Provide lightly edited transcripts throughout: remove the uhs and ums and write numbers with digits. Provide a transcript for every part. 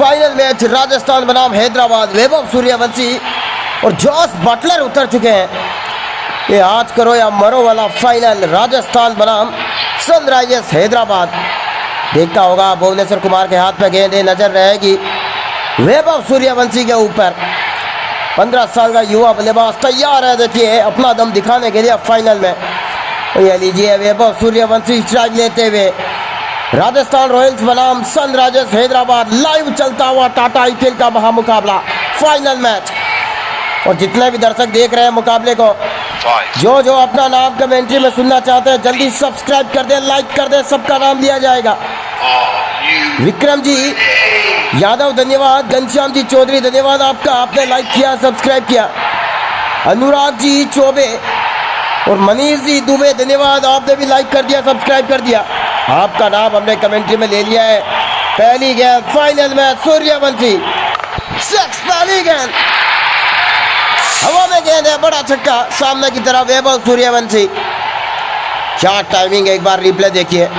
Final match Rajasthan बनाम हैदराबाद। वैभव सूर्यवंशी और Jos Buttler उतर चुके हैं। ये आज करो या मरो वाला फाइनल राजस्थान बनाम सनराइजर्स हैदराबाद। देखता होगा भुवनेश्वर कुमार के हाथ में गेंद नजर रहेगी वैभव सूर्यवंशी के ऊपर। 15 साल का युवा बल्लेबाज तैयार है, देखिए अपना दम दिखाने के लिए फाइनल में। ये लीजिए वैभव सूर्यवंशी स्ट्राइक लेते हुए। राजस्थान रॉयल्स बनाम सनराइजर्स हैदराबाद लाइव चलता हुआ टाटा आईपीएल का महामुकाबला, फाइनल मैच। और जितने भी दर्शक देख रहे हैं मुकाबले को, जो अपना नाम कमेंट्री में सुनना चाहते हैं जल्दी सब्सक्राइब कर दें, लाइक कर दें, सबका नाम लिया जाएगा। विक्रम जी यादव धन्यवाद, घनश्याम जी चौधरी धन्यवाद आपका, आपने लाइक किया सब्सक्राइब किया। अनुराग जी चौबे और मनीष जी दुबे धन्यवाद, आपने भी लाइक कर दिया सब्सक्राइब कर दिया। आपका नाम हमने कमेंट्री में ले लिया है। पहली गेंद फाइनल में सूर्यवंशी, पहली गेंद हवा में गेंद है, बड़ा छक्का सामने की तरफ वैभव सूर्यवंशी। क्या टाइमिंग है, एक बार रिप्ले देखिए।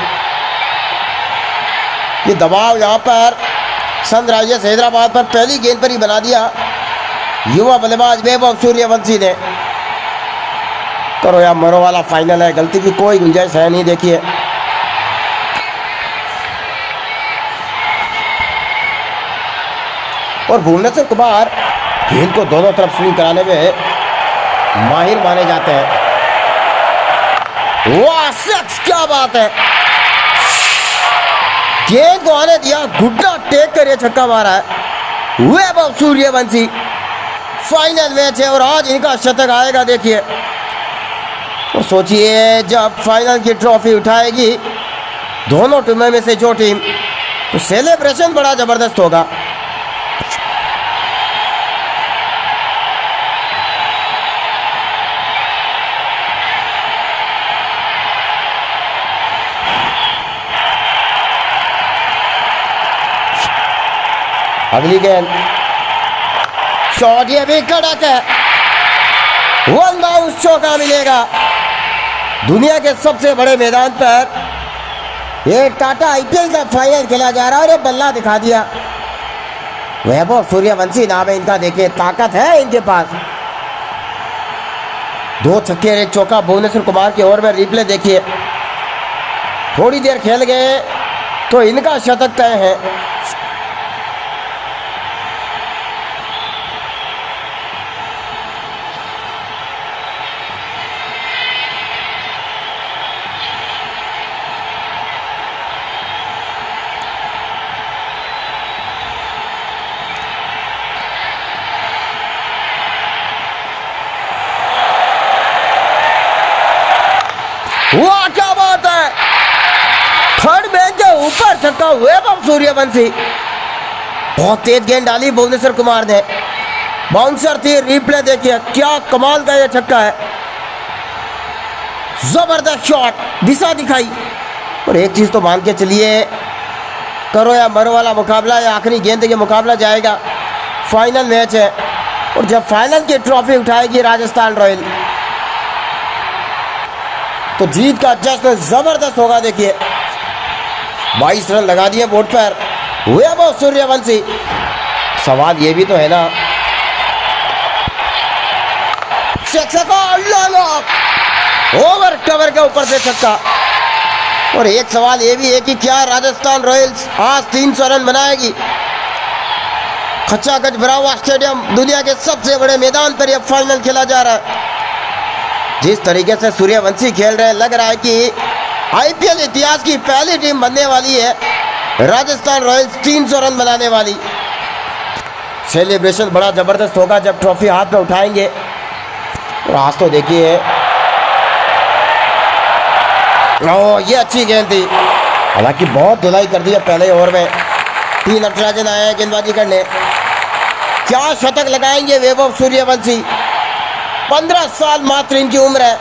ये दबाव यहाँ पर सनराइजर्स हैदराबाद पर पहली गेंद पर ही बना दिया युवा बल्लेबाज वैभव सूर्यवंशी ने। करो या मरो वाला फाइनल है, गलती की कोई गुंजाइश है नहीं। देखिए और भुवनेश्वर कुमार गेंद को दोनों तरफ स्विंग कराने में माहिर माने जाते हैं। वाह सिक्स, क्या बात है, गेंद को आने दिया, घुटना टेक कर ये छक्का मारा है वैभव सूर्यवंशी। फाइनल मैच है और आज इनका शतक आएगा। देखिए तो सोचिए जब फाइनल की ट्रॉफी उठाएगी दोनों टीमों में से जो टीम, तो सेलिब्रेशन बड़ा जबरदस्त होगा। अगली गेंद शॉट, ये भी कड़क है, वन बाउंस चौका मिलेगा। दुनिया के सबसे बड़े मैदान पर ये टाटा आईपीएल का फाइनल खेला जा रहा है और ये बल्ला दिखा दिया वैभव सूर्यवंशी नाम है इनका। देखिए ताकत है इनके पास। 2 छक्के और 1 चौका भुवनेश्वर कुमार की ओर में। रिप्ले देखिए, थोड़ी देर खेल गए तो इनका शतक तय है। वाह क्या बात है, थर्ड मैच के ऊपर छक्का वैभव सूर्यवंशी। बहुत तेज गेंद डाली भुवनेश्वर कुमार ने, बाउंसर थी। रिप्ले देखिए, क्या कमाल का यह छक्का है, जबरदस्त शॉट, दिशा दिखाई। और एक चीज तो मान के चलिए, करो या मरो वाला मुकाबला या आखिरी गेंद के मुकाबला जाएगा। फाइनल मैच है और जब फाइनल की ट्रॉफी उठाएगी राजस्थान रॉयल तो जीत का जश्न जबरदस्त होगा। देखिए 22 रन लगा दिए बोर्ड पर वैभव सूर्यवंशी। सवाल ये भी तो है ना, ओवर कवर के ऊपर से छक्का। और एक सवाल ये भी है कि क्या राजस्थान रॉयल्स आज 300 रन बनाएगी? खचाखच भरा हुआ स्टेडियम, दुनिया के सबसे बड़े मैदान पर यह फाइनल खेला जा रहा है। जिस तरीके से सूर्यवंशी खेल रहे हैं, लग रहा है कि आईपीएल इतिहास की पहली टीम बनने वाली है राजस्थान रॉयल्स, 300 रन बनाने वाली। सेलिब्रेशन बड़ा जबरदस्त होगा जब ट्रॉफी हाथ में उठाएंगे। और आज तो देखिए, ये अच्छी गेंद थी, हालांकि बहुत धुलाई कर दी है पहले ओवर में। 3 नटराजन आए हैं गेंदबाजी करने। क्या शतक लगाएंगे वैभव सूर्यवंशी? 15 साल मात्र इनकी उम्र है,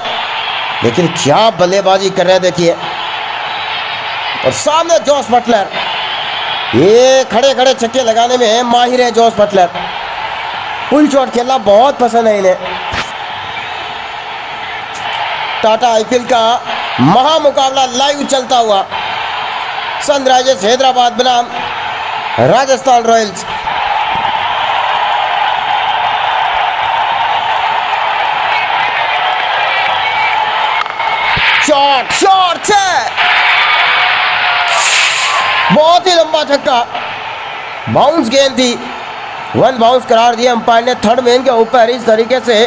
लेकिन क्या बल्लेबाजी कर रहे हैं देखिए। और सामने जॉस बटलर, ये खड़े खड़े छक्के लगाने में माहिर है जॉस बटलर। पुल शॉट खेलना बहुत पसंद है इन्हें। टाटा आईपीएल का महामुकाबला लाइव चलता हुआ सनराइजर्स हैदराबाद बनाम राजस्थान रॉयल्स। शॉट शॉट से बहुत ही लंबा छक्का, बाउंस गेंद थी, वन बाउंस करार दिया अंपायर ने थर्ड मैन के ऊपर। इस तरीके से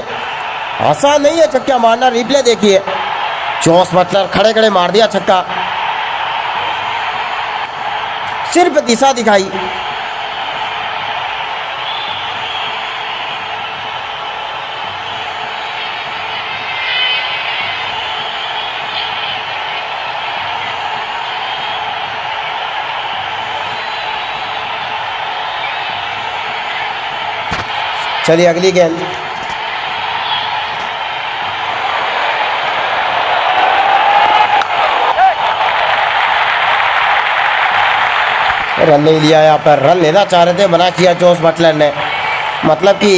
आसान नहीं है छक्का मारना, रिप्ले देखिए। जॉस बटलर खड़े खड़े मार दिया छक्का, सिर्फ दिशा दिखाई। चलिए अगली गेंद। रन नहीं लिया, यहाँ पर रन लेना चाह रहे थे, मना किया जोस बटलर ने। मतलब कि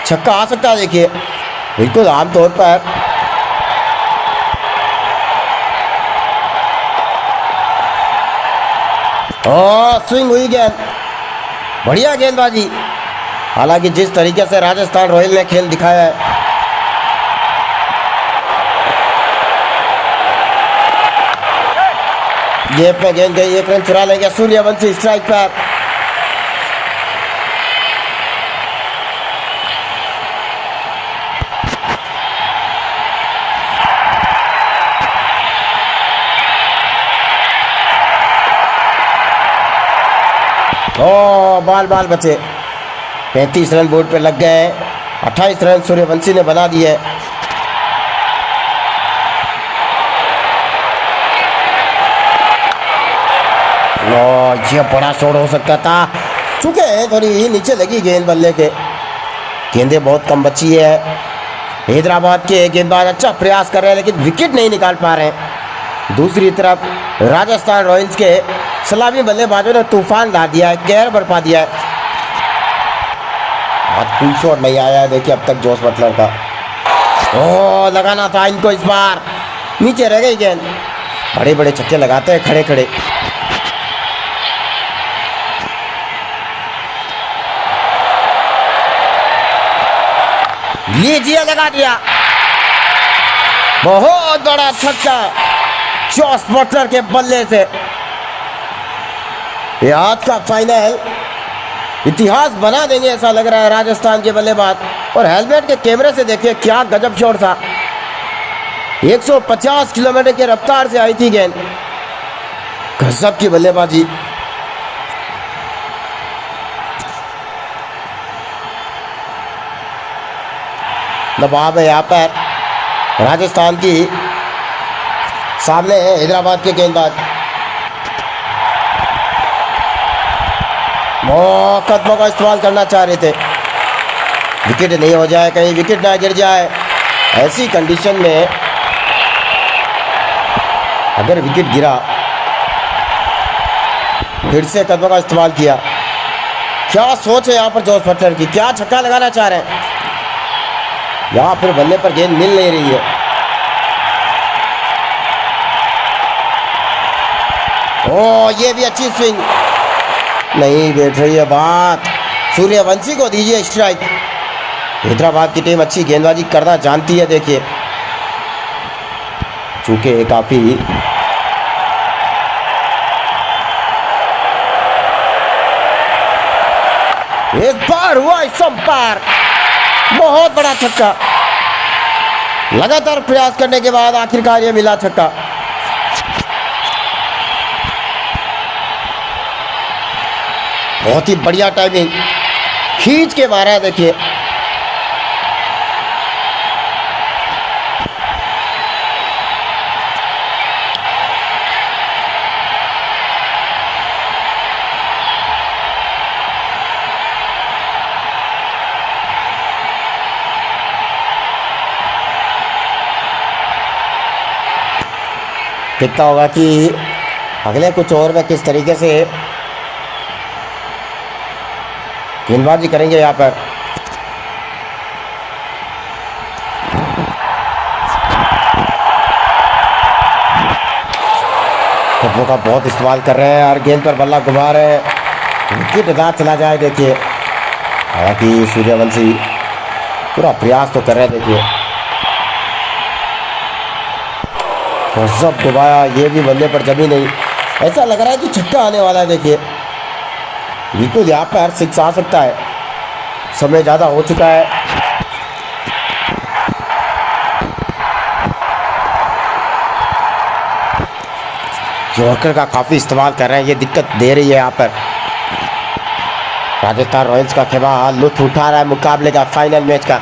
छक्का आ सकता है, देखिए बिल्कुल आमतौर पर। स्विंग हुई गेंद, बढ़िया गेंदबाजी। हालांकि जिस तरीके से राजस्थान रॉयल ने खेल दिखाया है, गेप में गेंद गई, एक रन चुरा लेंगे सूर्यवंशी स्ट्राइक पर। बाल बाल बचे। 35 रन बोर्ड पे लग गए हैं, 28 रन सूर्यवंशी ने बना दिए। ये बड़ा शॉट हो सकता था, चूंकि थोड़ी नीचे लगी गेंद बल्ले के। गेंदें बहुत कम बची है। हैदराबाद के गेंदबाज अच्छा प्रयास कर रहे हैं, लेकिन विकेट नहीं निकाल पा रहे हैं। दूसरी तरफ राजस्थान रॉयल्स के सलामी बल्लेबाजों ने तूफान ला दिया है, कहर बरपा दिया है। आज फुल शॉट नहीं आया है, देखिए अब तक जोस बटलर का। लगाना था इनको इस बार, नीचे रह गई गेंद। बड़े बड़े छक्के लगाते हैं खड़े खड़े। लीजिए, लगा दिया, बहुत बड़ा छक्का जोस बटलर के बल्ले से। ये आज का फाइनल इतिहास बना देंगे ऐसा लग रहा है राजस्थान के बल्लेबाज। और हेलमेट के कैमरे से देखिए क्या गजब शॉट था, 150 किलोमीटर की रफ्तार से आई थी गेंद। गजब की बल्लेबाजी। दबाव है यहाँ पर राजस्थान की, सामने है हैदराबाद के गेंदबाज। कदमों का इस्तेमाल करना चाह रहे थे, विकेट नहीं हो जाए, कहीं विकेट ना गिर जाए। ऐसी कंडीशन में अगर विकेट गिरा, फिर से कदमों का इस्तेमाल किया। क्या सोच है यहाँ पर जोस बटलर की, क्या छक्का लगाना चाह रहे हैं। यहाँ फिर बल्ले पर गेंद मिल नहीं रही है। ये भी अच्छी स्विंग, नहीं बैठ रही है बात। सूर्यवंशी को दीजिए स्ट्राइक। हैदराबाद की टीम अच्छी गेंदबाजी करना जानती है, देखिए चूंकि काफी एक बार हुआ संपार, बहुत बड़ा छक्का। लगातार प्रयास करने के बाद आखिरकार ये मिला छक्का। बहुत ही बढ़िया टाइमिंग, खींच के मारा है, देखिए दिखता होगा कि अगले कुछ ओवर में किस तरीके से गेंदबाजी करेंगे यहाँ पर। कदमों का बहुत इस्तेमाल कर रहे हैं और गेंद पर बल्ला घुमा रहे हैं। विकेट ना चला जाए। देखिए हालांकि सूर्यवंशी पूरा प्रयास तो कर रहे हैं। देखिए गजब दबाया, ये भी बल्ले पर जमी नहीं। ऐसा लग रहा है कि छक्का आने वाला है। देखिए बिल्कुल यहाँ पर सिक्स आ सकता है, समय ज़्यादा हो चुका है। यॉर्कर का काफ़ी इस्तेमाल कर रहे हैं, ये दिक्कत दे रही है यहाँ पर। राजस्थान रॉयल्स का खिलाफ लुत्फ उठा रहा है मुकाबले का, फाइनल मैच का।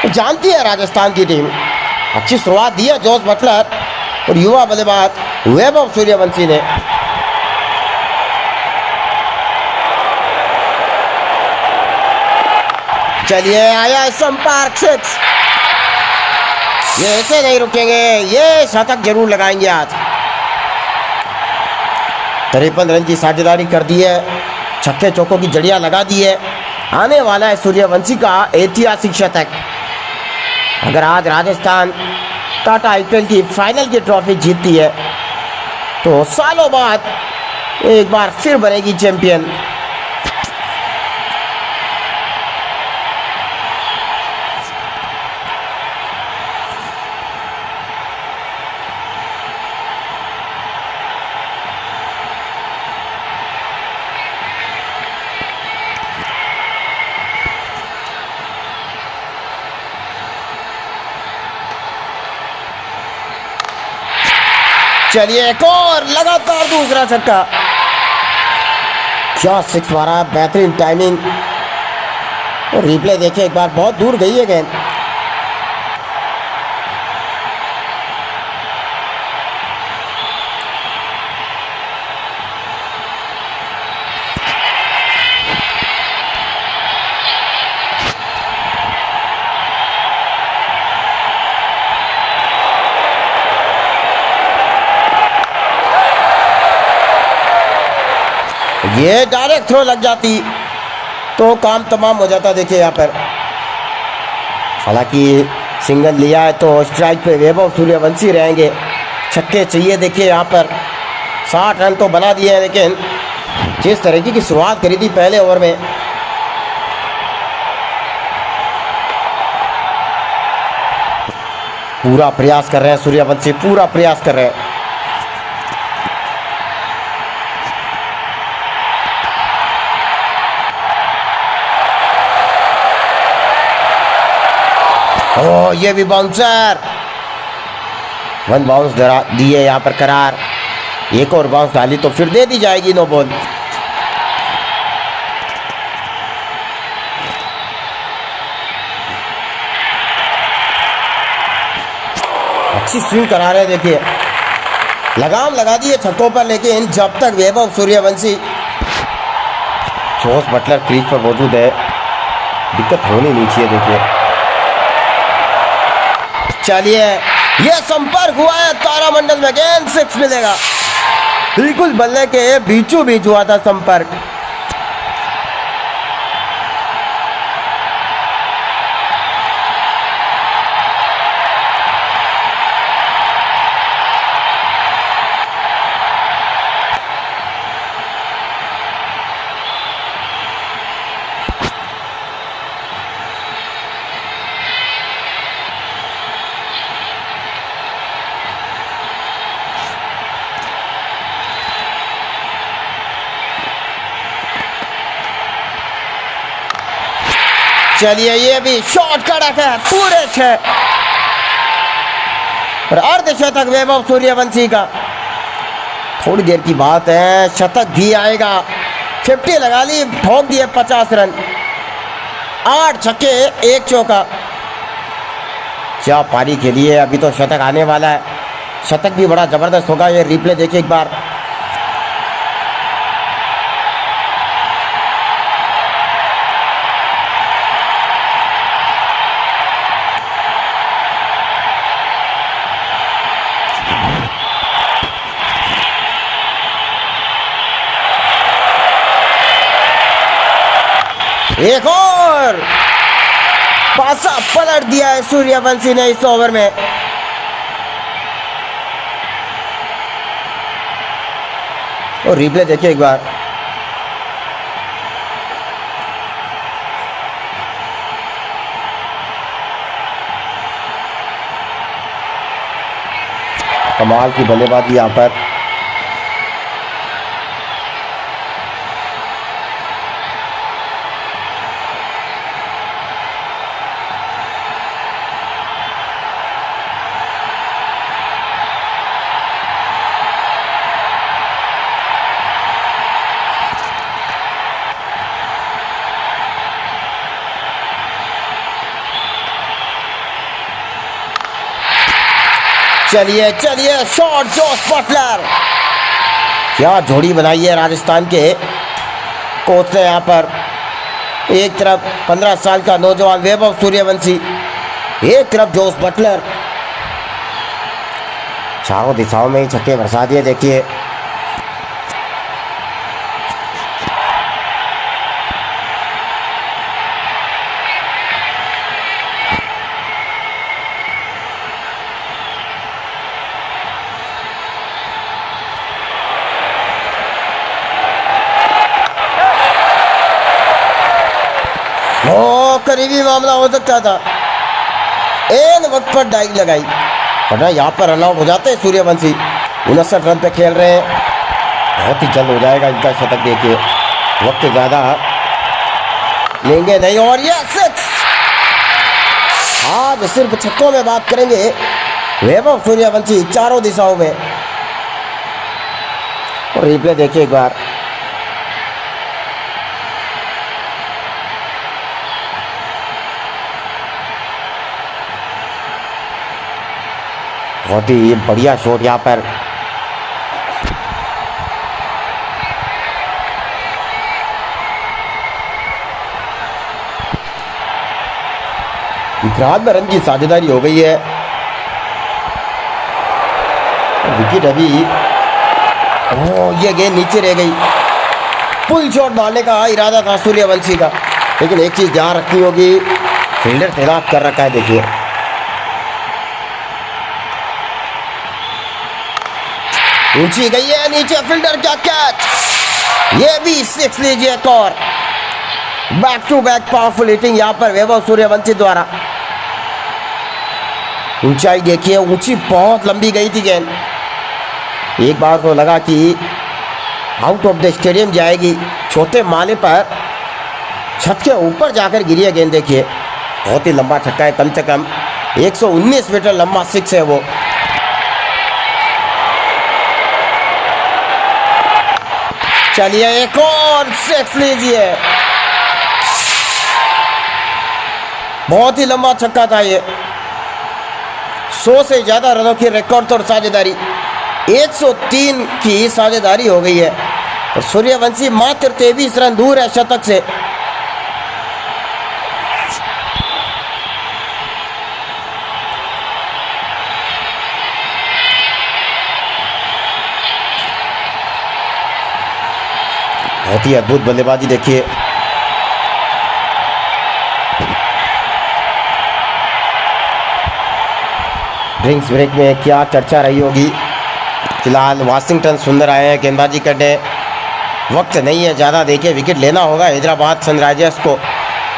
तो जानती है राजस्थान की टीम, अच्छी शुरुआत दी है जॉस बटलर और युवा बल्लेबाज वैभव सूर्यवंशी ने। चलिए आया संपर्क सिक्स, ये ऐसे नहीं रुकेंगे, ये शतक जरूर लगाएंगे आज। 53 रन की साझेदारी कर दी है, छक्के चौकों की जड़ियां लगा दी है। आने वाला है सूर्यवंशी का ऐतिहासिक शतक। अगर आज राजस्थान टाटा आईपीएल की फाइनल की ट्रॉफी जीतती है तो सालों बाद एक बार फिर बनेगी चैंपियन। चलिए एक और लगातार दूसरा छक्का, क्या सिक्स मारा, बेहतरीन टाइमिंग। और रिप्ले देखिए एक बार, बहुत दूर गई है गेंद। ये डायरेक्ट थ्रो लग जाती तो काम तमाम हो जाता। देखिए यहाँ पर हालांकि सिंगल लिया है तो स्ट्राइक पे वैभव सूर्यवंशी रहेंगे। छक्के चाहिए। देखिए यहाँ पर 60 रन तो बना दिए हैं, लेकिन जिस तरीके की शुरुआत करी थी पहले ओवर में, पूरा प्रयास कर रहे हैं सूर्यवंशी, पूरा प्रयास कर रहे हैं। ओ ये भी बाउंसर, वन बाउंस दिए यहाँ पर करार। एक और बाउंस डाली तो फिर दे दी जाएगी नो बॉल। अच्छी स्विंग करा रहे, देखिए लगाम लगा दिए छक्कों पर, लेकिन जब तक Vaibhav Suryavanshi, Jos Buttler crease पर मौजूद है, दिक्कत होनी नहीं चाहिए। देखिए चलिए ये संपर्क हुआ है तारामंडल में, गेंद सिक्स मिलेगा। बिल्कुल बल्ले के बीचों बीच हुआ था संपर्क। चलिए ये भी शॉट कड़क है, पूरे 6 और अर्धशतक वैभव सूर्यवंशी का। थोड़ी देर की बात है, शतक भी आएगा। 50 लगा ली, ठोक दिए 50 रन, 8 छक्के 1 चौका। क्या पारी के लिए, अभी तो शतक आने वाला है। शतक भी बड़ा जबरदस्त होगा। ये रिप्ले देखिए एक बार, एक और पासा पलट दिया है सूर्यवंशी ने इस ओवर में। और रिप्ले देखिए एक बार, कमाल की बल्लेबाजी यहाँ पर। चलिए चलिए, शॉट जॉस बटलर। क्या जोड़ी बनाई है राजस्थान के कोच ने यहाँ पर। एक तरफ 15 साल का नौजवान वैभव सूर्यवंशी, एक तरफ जॉस बटलर। चारों दिशाओं में ही छक्के बरसा दिए। देखिए करीबी मामला हो सकता था। एन वक्त पर डाइव लगाई, वरना यहाँ पर रन आउट हो जाते हैं सूर्यवंशी। 59 रन पे खेल रहे हैं, बहुत ही जल्द हो जाएगा इनका शतक। देखिए वक्त ज़्यादा लेंगे नहीं। और ये सिक्स। आज सिर्फ छक्कों में बात करेंगे वैभव सूर्यवंशी, चारों दिशाओं में। और रिप्ले देखिए एक बार। बहुत ही बढ़िया शॉट यहाँ पर। विक्रांत में रन की साझेदारी हो गई है। विकेट अभी, ये गेंद नीचे रह गई। पुल शॉट मारने का इरादा था सूर्यवंशी का, लेकिन एक चीज ध्यान रखनी होगी, फील्डर तैनात कर रखा है। देखिए ऊंची गई है, नीचे फील्डर का कैच। ये भी सिक्स लीजिए एक और। Back to back powerful hitting यहाँ पर वैभव सूर्यवंशी द्वारा। ऊंचाई देखिए, ऊंची बहुत लंबी गई थी गेंद। एक बार तो लगा कि आउट ऑफ द स्टेडियम जाएगी। छोटे माले पर छत के ऊपर जाकर गिरी है गेंद। देखिए बहुत ही लंबा छक्का है, कम से कम 119 मीटर लंबा सिक्स है वो। चलिए एक और सिक्स लीजिए। बहुत ही लंबा छक्का था ये। 100 से ज्यादा रनों की रिकॉर्ड तोड़ साझेदारी, 103 की साझेदारी हो गई है। और सूर्यवंशी मात्र 23 रन दूर है शतक से। बहुत ही अद्भुत बल्लेबाजी देखिए। ड्रिंक्स ब्रेक में क्या चर्चा रही होगी। फिलहाल वाशिंगटन सुंदर आए हैं गेंदबाजी करने, वक्त नहीं है ज़्यादा। देखिए विकेट लेना होगा हैदराबाद सनराइजर्स को।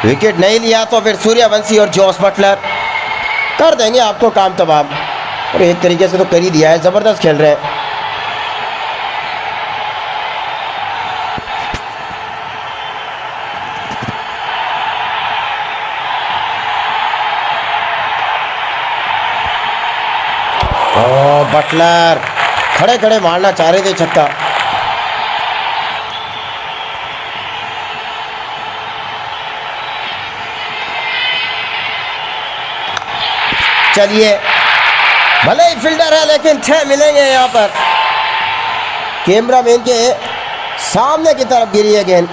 विकेट नहीं लिया तो फिर सूर्यवंशी और जॉस बटलर कर देंगे आपको काम तमाम। और एक तरीके से तो कर ही दिया है, ज़बरदस्त खेल रहे हैं। बटलर खड़े खड़े मारना चाह रहे थे छक्का। चलिए भले ही फील्डर है, लेकिन 6 मिलेंगे यहाँ पर। कैमरामैन के सामने की तरफ गिरी है गेंद।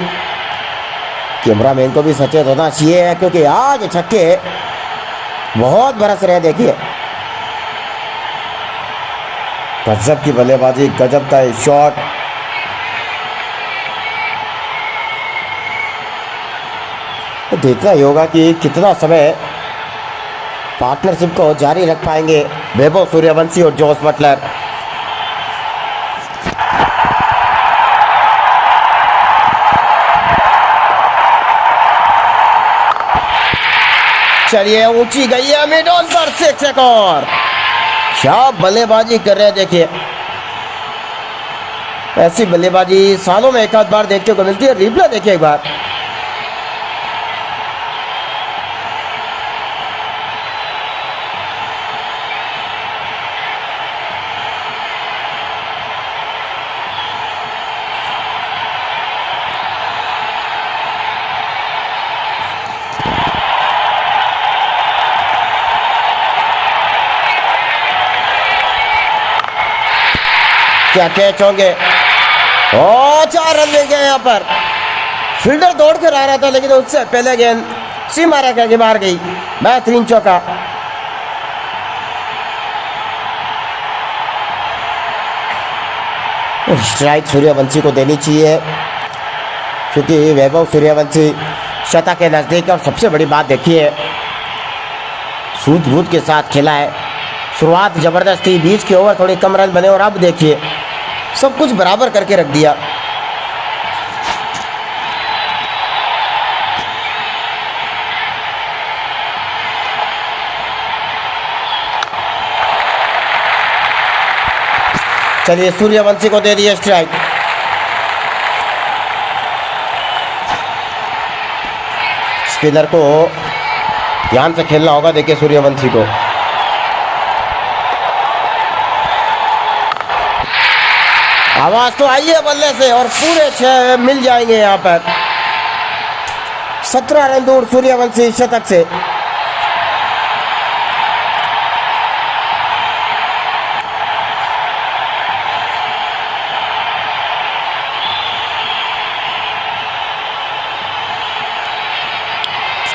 कैमरामैन को भी सचेत होना चाहिए, क्योंकि आज छक्के बहुत बरस रहे। देखिए गजब की बल्लेबाजी, गजब का शॉट। तो देखना ही होगा कि कितना समय पार्टनरशिप को जारी रख पाएंगे वैभव सूर्यवंशी और जॉस बटलर। चलिए ऊंची गई है मिड ऑन पर 6 एक और। क्या बल्लेबाजी कर रहे हैं देखिए। ऐसी बल्लेबाजी सालों में एक आध बार देखने को मिलती है। रिप्ले देखिए एक बार। क्या कैच होंगे। ओ 4 रन मिल गए यहाँ पर। फील्डर दौड़ कर आ रहा था लेकिन उससे पहले गेंद सीमा रेखा के बाहर गई। बेहतरीन चौका। स्ट्राइक सूर्यवंशी को देनी चाहिए क्योंकि वैभव सूर्यवंशी शतक के नजदीक। और सबसे बड़ी बात देखिए, सूझबूझ के साथ खेला है। शुरुआत जबरदस्त थी, बीच के ओवर थोड़े कम रन बने और अब देखिए सब कुछ बराबर करके रख दिया। चलिए सूर्यवंशी को दे दिए स्ट्राइक। स्पिनर को ध्यान से खेलना होगा देखिए सूर्यवंशी को। आवाज तो आई है बल्ले से और पूरे 6 मिल जाएंगे यहाँ पर। 17 रन दूर सूर्यवंशी शतक से।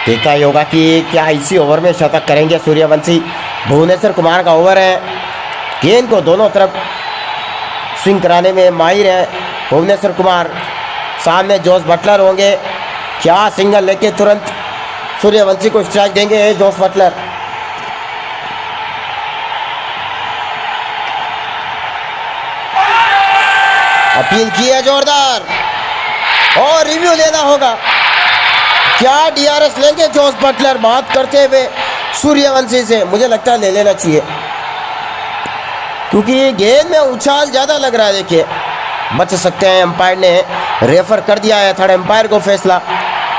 देखा ही होगा कि क्या इसी ओवर में शतक करेंगे सूर्यवंशी। भुवनेश्वर कुमार का ओवर है। गेंद को दोनों तरफ स्विंग कराने में माहिर है भुवनेश्वर कुमार। सामने जोस बटलर होंगे। क्या सिंगल लेके तुरंत सूर्यवंशी को स्ट्राइक देंगे जोस बटलर। अपील की है जोरदार और रिव्यू लेना होगा। क्या डीआरएस लेंगे जोस बटलर बात करते हुए सूर्यवंशी से? मुझे लगता है ले लेना चाहिए क्योंकि गेंद में उछाल ज्यादा लग रहा है। देखिए बच सकते हैं। अंपायर ने रेफर कर दिया है, थर्ड अंपायर को फैसला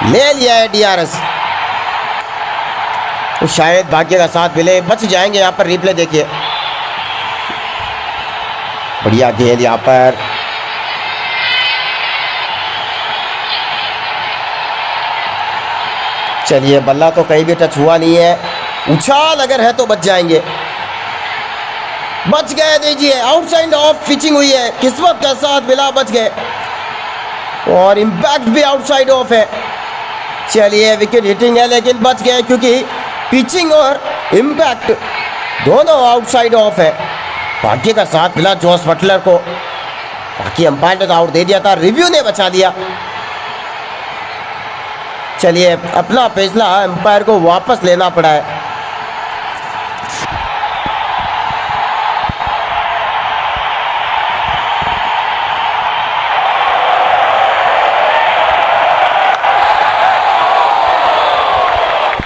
ले लिया है डीआरएस। तो शायद भाग्य का साथ मिले, बच जाएंगे यहाँ पर। रिप्ले देखिए, बढ़िया गेंद यहाँ पर। चलिए बल्ला तो कहीं भी टच हुआ नहीं है। उछाल अगर है तो बच जाएंगे। बच गए, दीजिए आउटसाइड ऑफ पिचिंग हुई है। किस्मत का साथ मिला, बच गए और इम्पैक्ट भी आउटसाइड ऑफ है। चलिए विकेट हिटिंग है लेकिन बच गए क्योंकि पिचिंग और इम्पैक्ट दोनों आउटसाइड ऑफ है। भाग्य का साथ मिला जोस बटलर को। बाकी अंपायर ने तो आउट दे दिया था, रिव्यू ने बचा लिया। चलिए अपना फैसला अंपायर को वापस लेना पड़ा है।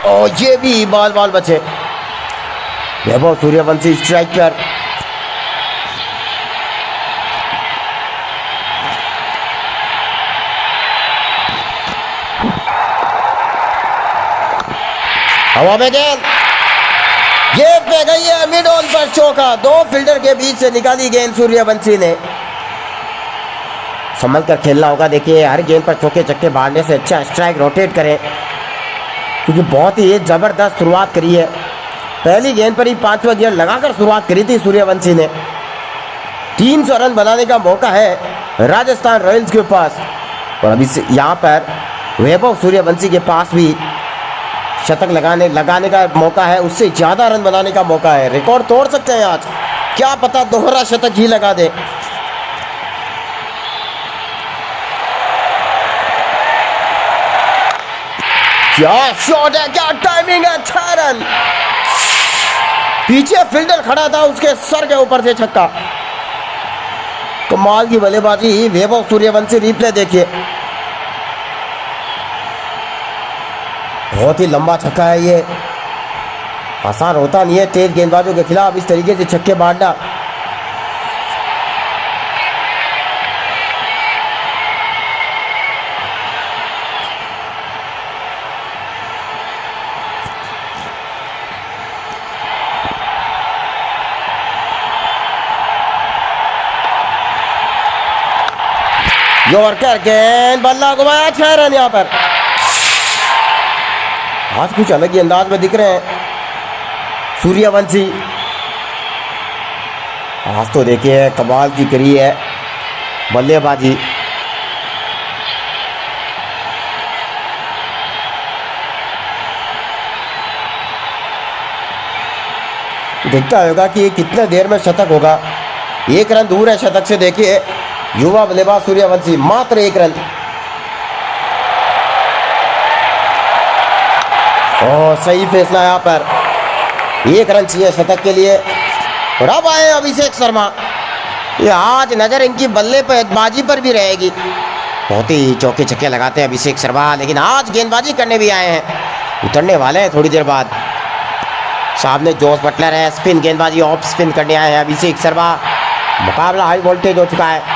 और ये भी बाल बचे। वैभव सूर्यवंशी स्ट्राइक पर। हवा में गेंद पे गई है, मिड ऑन पर चौका। 2 फील्डर के बीच से निकाली गेंद सूर्यवंशी ने। संभल कर खेलना होगा। देखिए हर गेंद पर चौके चक्के मारने से अच्छा स्ट्राइक रोटेट करें क्योंकि बहुत ही जबरदस्त शुरुआत करी है। पहली गेंद पर ही 5वां गियर लगाकर शुरुआत करी थी सूर्यवंशी ने। 300 रन बनाने का मौका है राजस्थान रॉयल्स के पास और अभी से यहाँ पर वैभव सूर्यवंशी के पास भी शतक लगाने का मौका है। उससे ज्यादा रन बनाने का मौका है। रिकॉर्ड तोड़ सकते हैं आज, क्या पता दोहरा शतक ही लगा दे। क्या शॉट है, क्या टाइमिंग है। 6 रन। पीछे फील्डर खड़ा था, उसके सर के ऊपर से छक्का। कमाल की बल्लेबाजी वैभव सूर्यवंशी। रिप्ले देखिए, बहुत ही लंबा छक्का है ये। आसान होता नहीं है तेज गेंदबाजों के खिलाफ इस तरीके से छक्के मारना। यॉर्कर गेंद बल्ला घुमाया, 6 रन यहां पर। आज कुछ अलग ही अंदाज में दिख रहे हैं सूर्यवंशी। आज तो देखिए कमाल की करी है बल्लेबाजी। देखता होगा कि कितने देर में शतक होगा। 1 रन दूर है शतक से। देखिए युवा बल्लेबाज सूर्यवंशी, मात्र 1 रन। और सही फैसला यहाँ पर, 1 रन चाहिए शतक के लिए। और अब आए अभिषेक शर्मा। ये आज नजर इनकी बल्ले पर बाजी पर भी रहेगी। बहुत ही चौके छक्के लगाते हैं अभिषेक शर्मा, लेकिन आज गेंदबाजी करने भी आए हैं। उतरने वाले हैं थोड़ी देर बाद। सामने जॉस बटलर है, स्पिन गेंदबाजी ऑफ स्पिन करने आए हैं अभिषेक शर्मा। मुकाबला हाई वोल्टेज हो चुका है।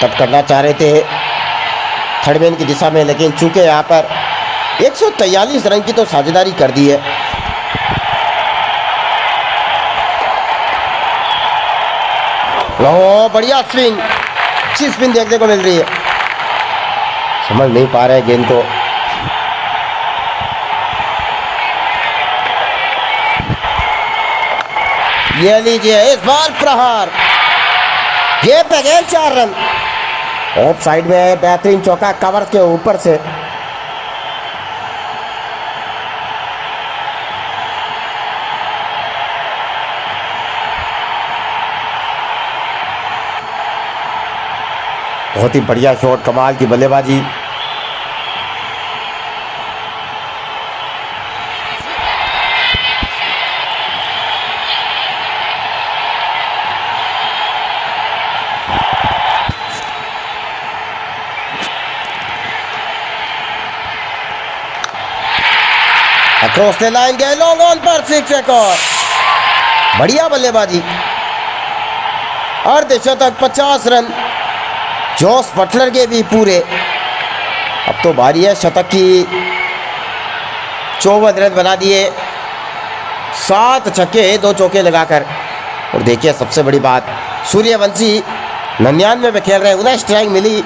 कट करना चाह रहे थे थर्ड मैन की दिशा में, लेकिन चूंकि यहाँ पर 143 रन की तो साझेदारी कर दी है। लो बढ़िया स्विंग, अच्छी स्पिन देखने को मिल रही है। समझ नहीं पा रहे गेंद को। ये लीजिए इस बार प्रहार, ये पे गए 4 रन। ऑफ साइड में बेहतरीन चौका कवर के ऊपर से। बहुत ही बढ़िया शॉट, कमाल की बल्लेबाजी। अक्रॉस द लाइन गए, लॉन्ग ऑन पर 6 एक और। बढ़िया बल्लेबाजी, अर्धशतक, 50 रन। जॉस बटलर के भी पूरे। अब तो बारी है शतक की। 54 रन बना दिए, 7 छक्के 2 चौके लगाकर। और देखिए सबसे बड़ी बात, सूर्यवंशी 99 में खेल रहे हैं, उन्हें स्ट्राइक मिली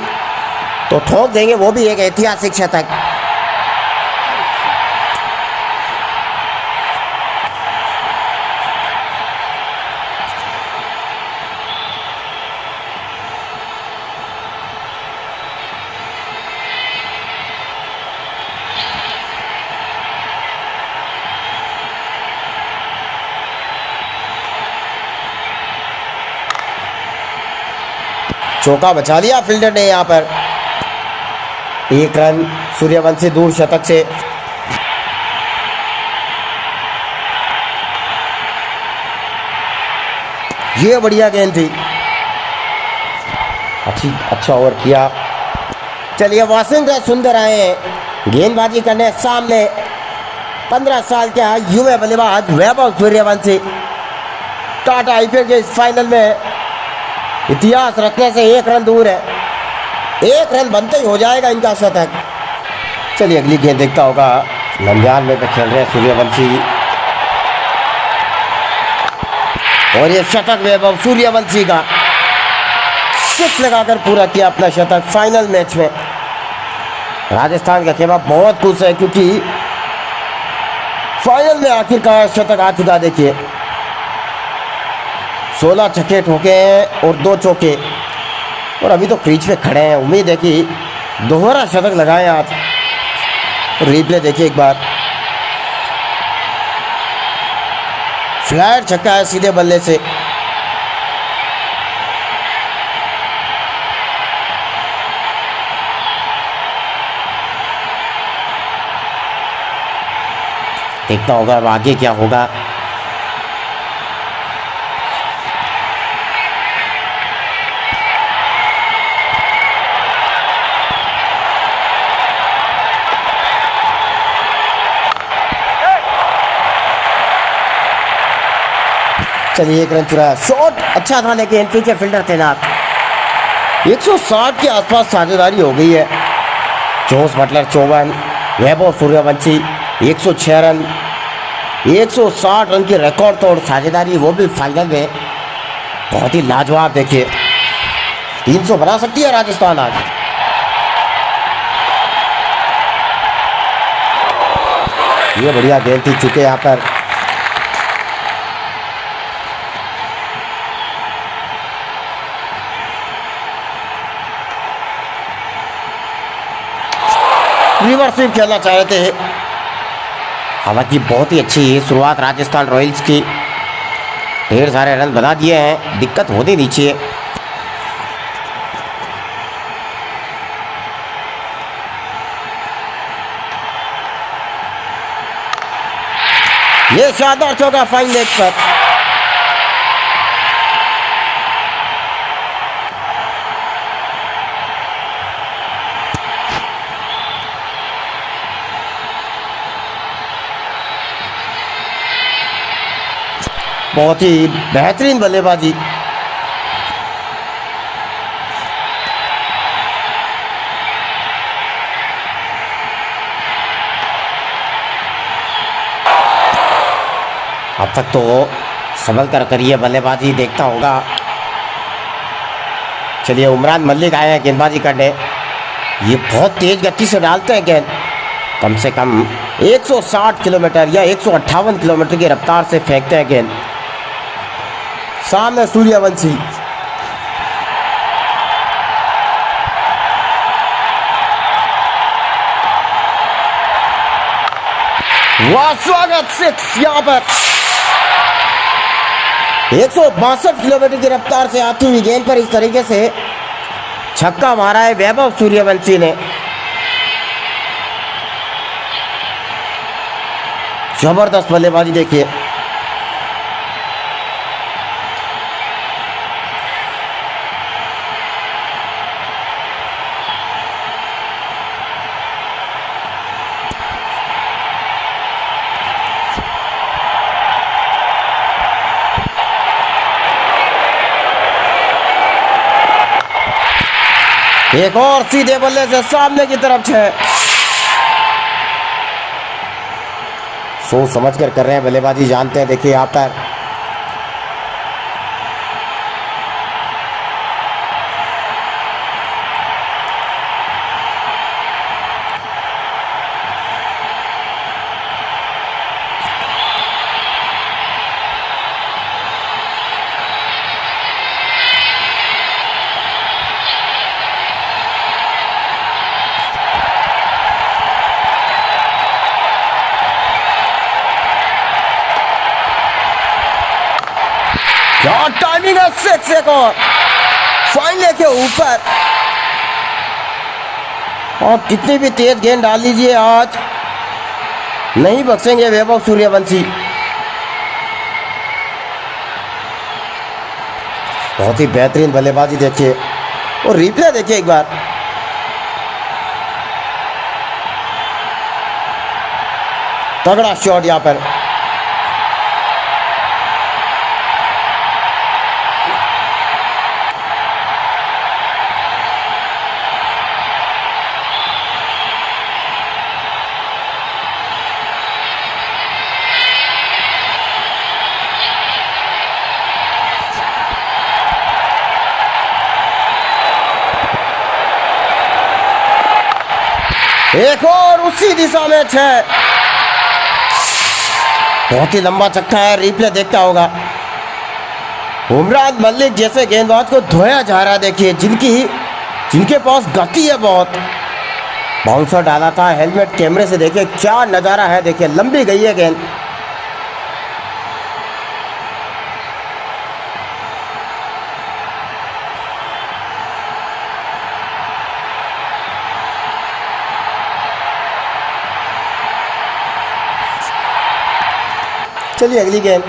तो ठोक देंगे, वो भी एक ऐतिहासिक शतक। चौका बचा लिया फील्डर ने यहां पर। 1 रन सूर्यवंशी दूर शतक से। ये बढ़िया गेंद थी, अच्छा ओवर किया। चलिए वाशिंगटन सुंदर आए हैं गेंदबाजी करने सामने। 15 साल के युवा बल्लेबाज वैभव सूर्यवंशी टाटा आईपीएल के इस फाइनल में इतिहास रखने से 1 रन दूर है। 1 रन बनते ही हो जाएगा इनका शतक। चलिए अगली गेंद देखता होगा। 99 पे खेल रहे हैं सूर्यवंशी और ये शतक वैभव सूर्यवंशी का। 6 लगाकर पूरा किया अपना शतक फाइनल मैच में। राजस्थान का खेमा बहुत खुश है क्योंकि फाइनल में आखिरकार शतक आ चुका। देखिए 16 छक्के ठोके हैं और 2 चौके, और अभी तो क्रीज पे खड़े हैं। उम्मीद है कि दोहरा शतक लगाएं आज। रिप्ले देखिए एक बार, फ्लैट छक्का है सीधे बल्ले से। देखता होगा अब आगे क्या होगा। चलिए एक रन चुराया, शॉट अच्छा था लेकिन पीछे फील्डर तैनात। 160 के आसपास साझेदारी हो गई है। Jos Buttler 54, Vaibhav Suryavanshi 106 run, 160 run की रिकॉर्ड तोड़ साझेदारी, वो भी फाइनल में। बहुत ही लाजवाब। देखिए 300 बना सकती है राजस्थान आज। ये बढ़िया गेंद थी, चुके यहाँ पर। रिवर्स स्वीप खेलना चाह रहे थे। हालांकि बहुत ही अच्छी शुरुआत राजस्थान रॉयल्स की, ढेर सारे रन बना दिए हैं, दिक्कत होती नीचे। ये शानदार चौका फाइन लेग पर। बहुत ही बेहतरीन बल्लेबाजी। अब तक तो संभल कर करिए बल्लेबाजी, देखता होगा। चलिए उमरान मलिक आए हैं गेंदबाजी करने। ये बहुत तेज गति से डालते हैं गेंद, कम से कम 160 किलोमीटर या 158 किलोमीटर की रफ्तार से फेंकते हैं गेंद। सामने सूर्यवंशी, वाह स्वागत 6 यहां पर। 162 किलोमीटर की रफ्तार से आती हुई गेंद पर इस तरीके से छक्का मारा है वैभव सूर्यवंशी ने। जबरदस्त बल्लेबाजी देखिए। एक और सीधे बल्ले से सामने की तरफ 6। सोच समझ कर रहे हैं बल्लेबाजी, जानते हैं। देखिए यहाँ पर क्या टाइमिंग है। 6 एक और फाइन लेके ऊपर। और कितनी भी तेज गेंद डाल लीजिए, आज नहीं बख्शेंगे वैभव सूर्यवंशी। बहुत ही बेहतरीन बल्लेबाजी देखिए, और रिप्ले देखिए एक बार। तगड़ा शॉट यहां पर। एक और उसी दिशा में 6। बहुत ही लंबा छक्का है, रिप्ले देखता होगा। उमरान मलिक जैसे गेंदबाज को धोया जा रहा है। देखिए जिनके पास गति है बहुत। बाउंसर डाला था, हेलमेट कैमरे से देखिए क्या नज़ारा है। देखिए लंबी गई है गेंद। चलिए अगली गेंद।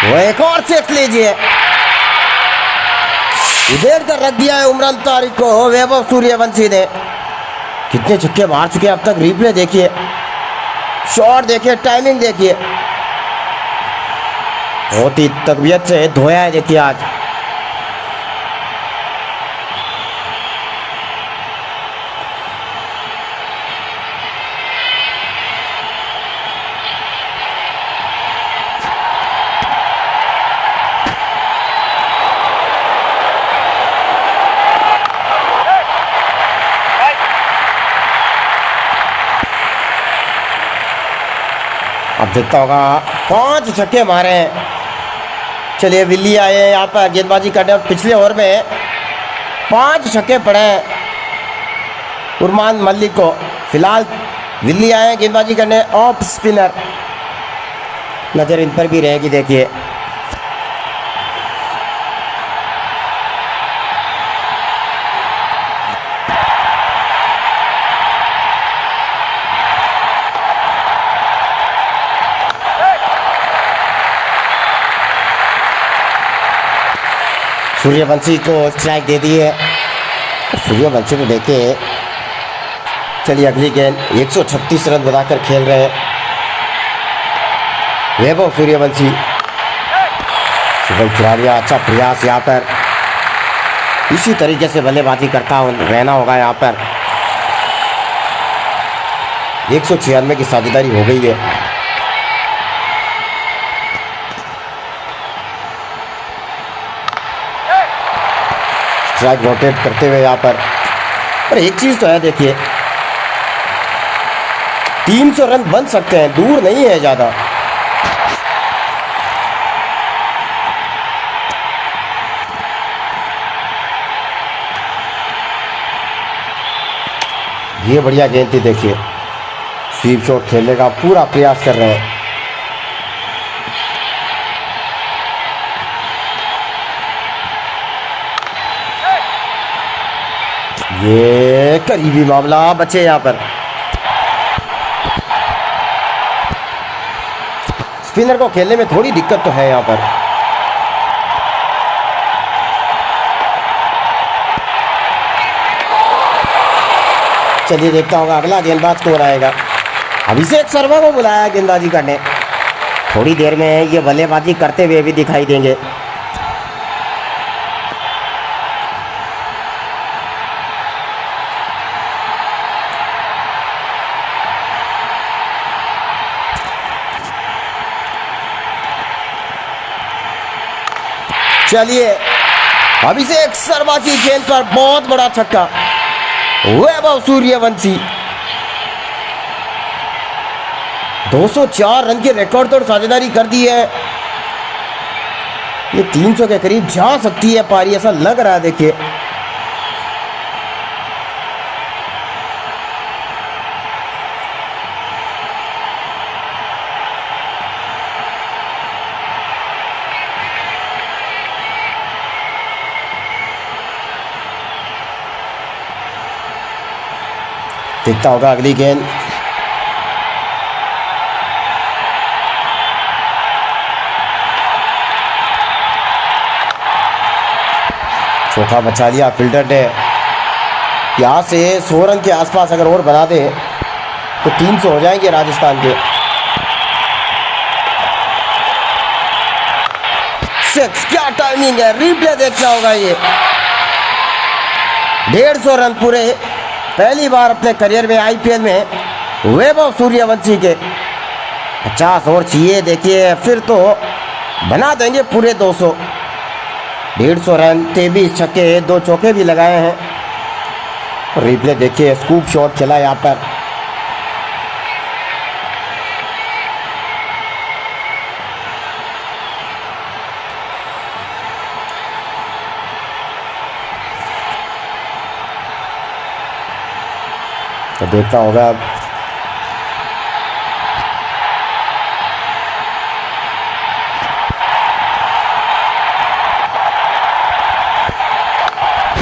वो एक और सेक लीजिए। उधेड़ कर रख दिया है उमरान तारिक को वैभव सूर्यवंशी ने। कितने छक्के मार चुके हैं अब तक। रिप्ले देखिए, शॉट देखिए, टाइमिंग देखिए, बहुत ही तकबीयत से धोया है देखिए आज। अब देखता होगा 5 छक्के मारे हैं। चलिए विल्ली आए हैं यहाँ पर गेंदबाजी करने, और पिछले ओवर में 5 छक्के पड़े हैं उरमान मलिक को। फिलहाल विल्ली आए हैं गेंदबाजी करने, ऑफ स्पिनर। नजर इन पर भी रहेगी देखिए। सूर्यवंशी को स्ट्राइक दे दी है। सूर्यवंशी को देखिए, चलिए अगली गेंद। 136 रन बनाकर खेल रहे हैं वैभव सूर्यवंशी। सुबह चुरा लिया, अच्छा प्रयास यहाँ पर। इसी तरीके से बल्लेबाजी करता रहना होगा यहाँ पर। 196 की साझेदारी हो गई है। स्ट्राइक रोटेट करते हुए यहाँ पर। पर एक चीज तो है देखिए, 300 रन बन सकते हैं, दूर नहीं है ज्यादा। ये बढ़िया गेंद थी देखिए। स्वीप शॉट खेलने का पूरा प्रयास कर रहे हैं। ये करीबी मामला बचे यहाँ पर। स्पिनर को खेलने में थोड़ी दिक्कत तो है यहाँ पर। चलिए देखता होगा अगला गेंदबाज कौन आएगा। अभिषेक शर्मा को बुलाया गेंदबाजी करने। थोड़ी देर में ये बल्लेबाजी करते हुए भी दिखाई देंगे। चलिए अभिषेक शर्मा की गेंद पर बहुत बड़ा छक्का। वैभव सूर्यवंशी 204 रन के रिकॉर्ड तोड़ साझेदारी कर दी है। ये 300 के करीब जा सकती है पारी, ऐसा लग रहा है देखिए। देखता होगा अगली गेंद। चौका बचा लिया फील्डर ने। यहां से 100 रन के आसपास अगर और बना दे तो 300 हो जाएंगे राजस्थान के। 6, क्या टाइमिंग है। रिप्ले देखना होगा। ये 150 रन पूरे पहली बार अपने करियर में आईपीएल में वैभव सूर्यवंशी के। 50 ओवर चाहिए देखिए, फिर तो बना देंगे पूरे 200। 150 रन, 23 छक्के, 2 चौके भी लगाए हैं। रिप्ले देखिए, स्कूप शॉट चला यहाँ पर। तो देखता होगा अब।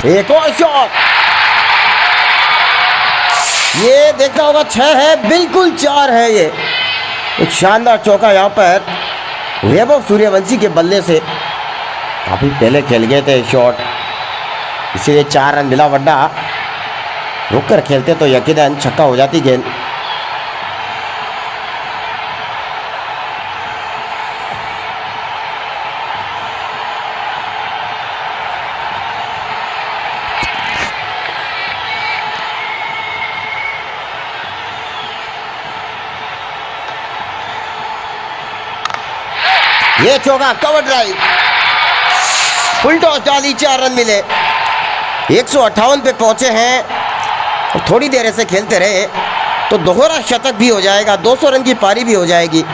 एक और शॉट, ये देखना होगा। 6 है, बिल्कुल 4 है। ये एक शानदार चौका यहाँ पर वैभव सूर्यवंशी के बल्ले से। काफी पहले खेल गए थे शॉट, इसीलिए 4 रन मिला, वरना रुक कर खेलते तो यकीनन छक्का हो जाती गेंद। ये चौका, कवर ड्राइव, फुल टॉस डाली, 4 रन मिले। 158 पे पहुंचे हैं और थोड़ी देर ऐसे खेलते रहे तो दोहरा शतक भी हो जाएगा, 200 रन की पारी भी हो जाएगी।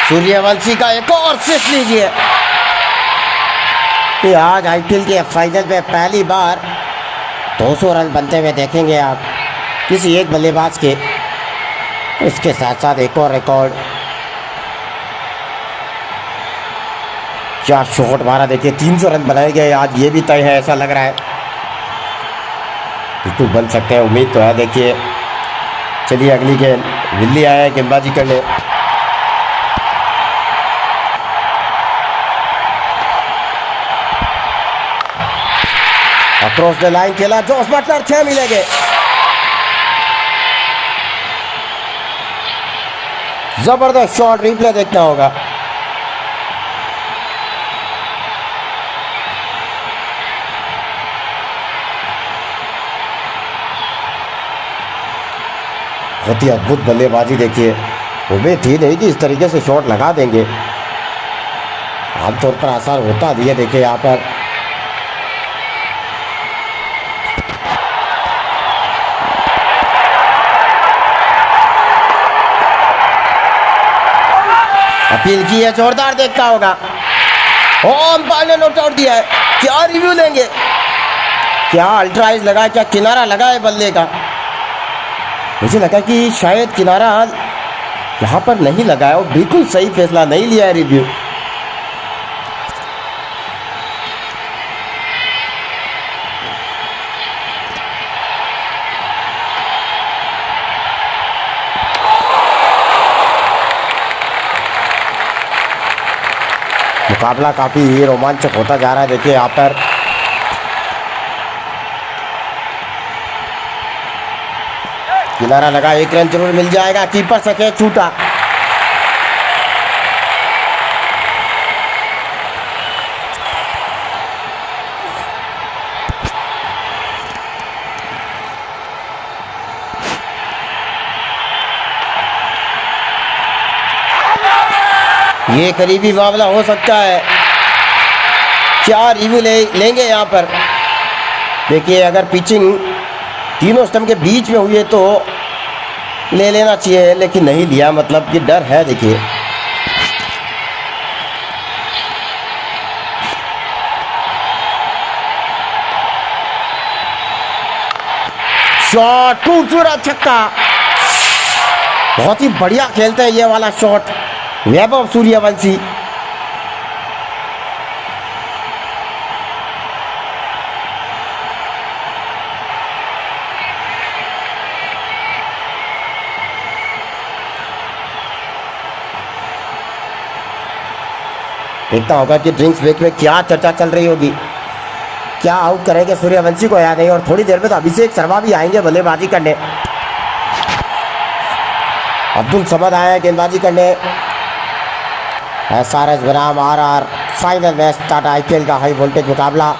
सूर्यवंशी का एक और सिक्स लीजिए। ये आज आईपीएल के फाइनल में पहली बार 200 रन बनते हुए देखेंगे आप किसी एक बल्लेबाज के। इसके साथ साथ एक और रिकॉर्ड, क्या शॉट मारा, देखिए 300 रन बनाए गए आज, ये भी तय है ऐसा लग रहा है। बिल्कुल बन सकते हैं, उम्मीद तो है। देखिए चलिए अगली गेंद, दिल्ली आया है गेंदबाजी करने। अक्रॉस द लाइन खेला जॉस बटलर, 6 मिलेंगे। जबरदस्त शॉट, रिप्ले देखना होगा। बहुत ही अद्भुत बल्लेबाजी, देखिए उम्मीद थी नहीं कि इस तरीके से शॉट लगा देंगे। आमतौर पर आसार होता दिया, देखिए यहाँ पर अपील की है, जोरदार देखता होगा। अंपायर ने नोट आउट दिया है, क्या रिव्यू लेंगे? क्या अल्ट्राइज लगा, क्या किनारा लगा है बल्ले का? मुझे लगा कि शायद किनारा यहाँ पर नहीं लगा है और बिल्कुल सही फैसला नहीं लिया है रिव्यू। मुकाबला काफी रोमांचक होता जा रहा है। देखिए यहाँ पर किनारा लगा, 1 रन जरूर मिल जाएगा। कीपर से कैच छूटा। ये करीबी मामला हो सकता है। क्या रिव्यू लेंगे यहाँ पर? देखिए अगर पिचिंग तीनों स्टंप के बीच में हुई है तो ले लेना चाहिए, लेकिन नहीं लिया, मतलब कि डर है। देखिए शॉट, खूबसूरत छक्का, बहुत ही बढ़िया खेलते हैं ये वाला शॉट वैभव सूर्यवंशी। देखता होगा कि ड्रिंक्स ब्रेक में क्या चर्चा चल रही होगी, क्या आउट करेंगे सूर्यवंशी को या नहीं। और थोड़ी देर में तो अभिषेक शर्मा भी आएंगे बल्लेबाजी करने। अब्दुल समद आए हैं गेंदबाजी करने। SRH बनाम RR final match start, IPL का हाई वोल्टेज मुकाबला।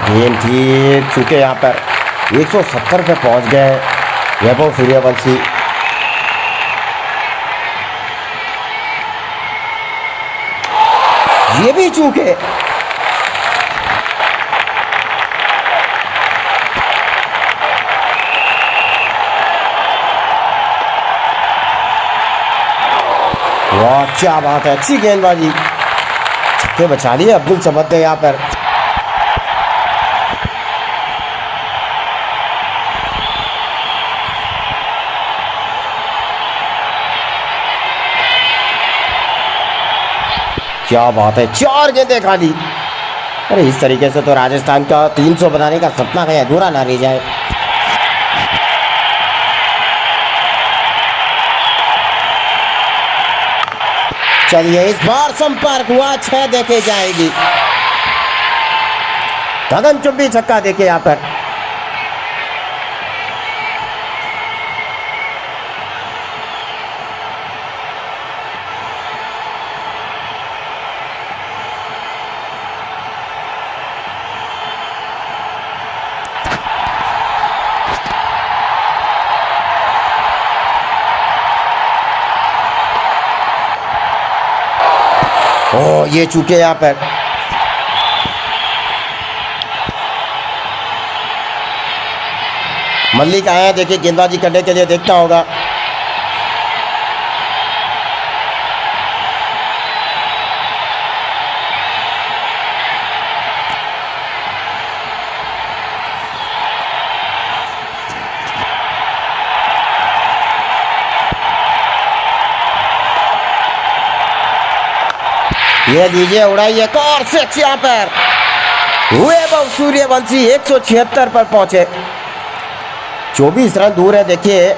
गेंद ठीक चुके, यहाँ पर 170 पे पहुंच गए वैभव सूर्यवंशी। ये भी चूके। वाह क्या बात है, अच्छी गेंदबाजी, छक्के बचा लिए अब्दुल समद ने यहाँ पर। क्या बात है, 4 गेंदें खाली। अरे इस तरीके से तो राजस्थान का 300 बनाने का सपना कहीं अधूरा ना रह जाए। चलिए इस बार संपर्क हुआ, 6 देखे जाएगी। गगनचुंबी छक्का देखे यहाँ पर। ओ ये चूके यहाँ पर। मल्लिक आया देखिए गेंदबाजी करने के लिए, देखता होगा। ये लीजिए उड़ाई, एक और सिक्स यहाँ पर। वैभव सूर्यवंशी 176 पर पहुंचे, 24 रन दूर है देखिए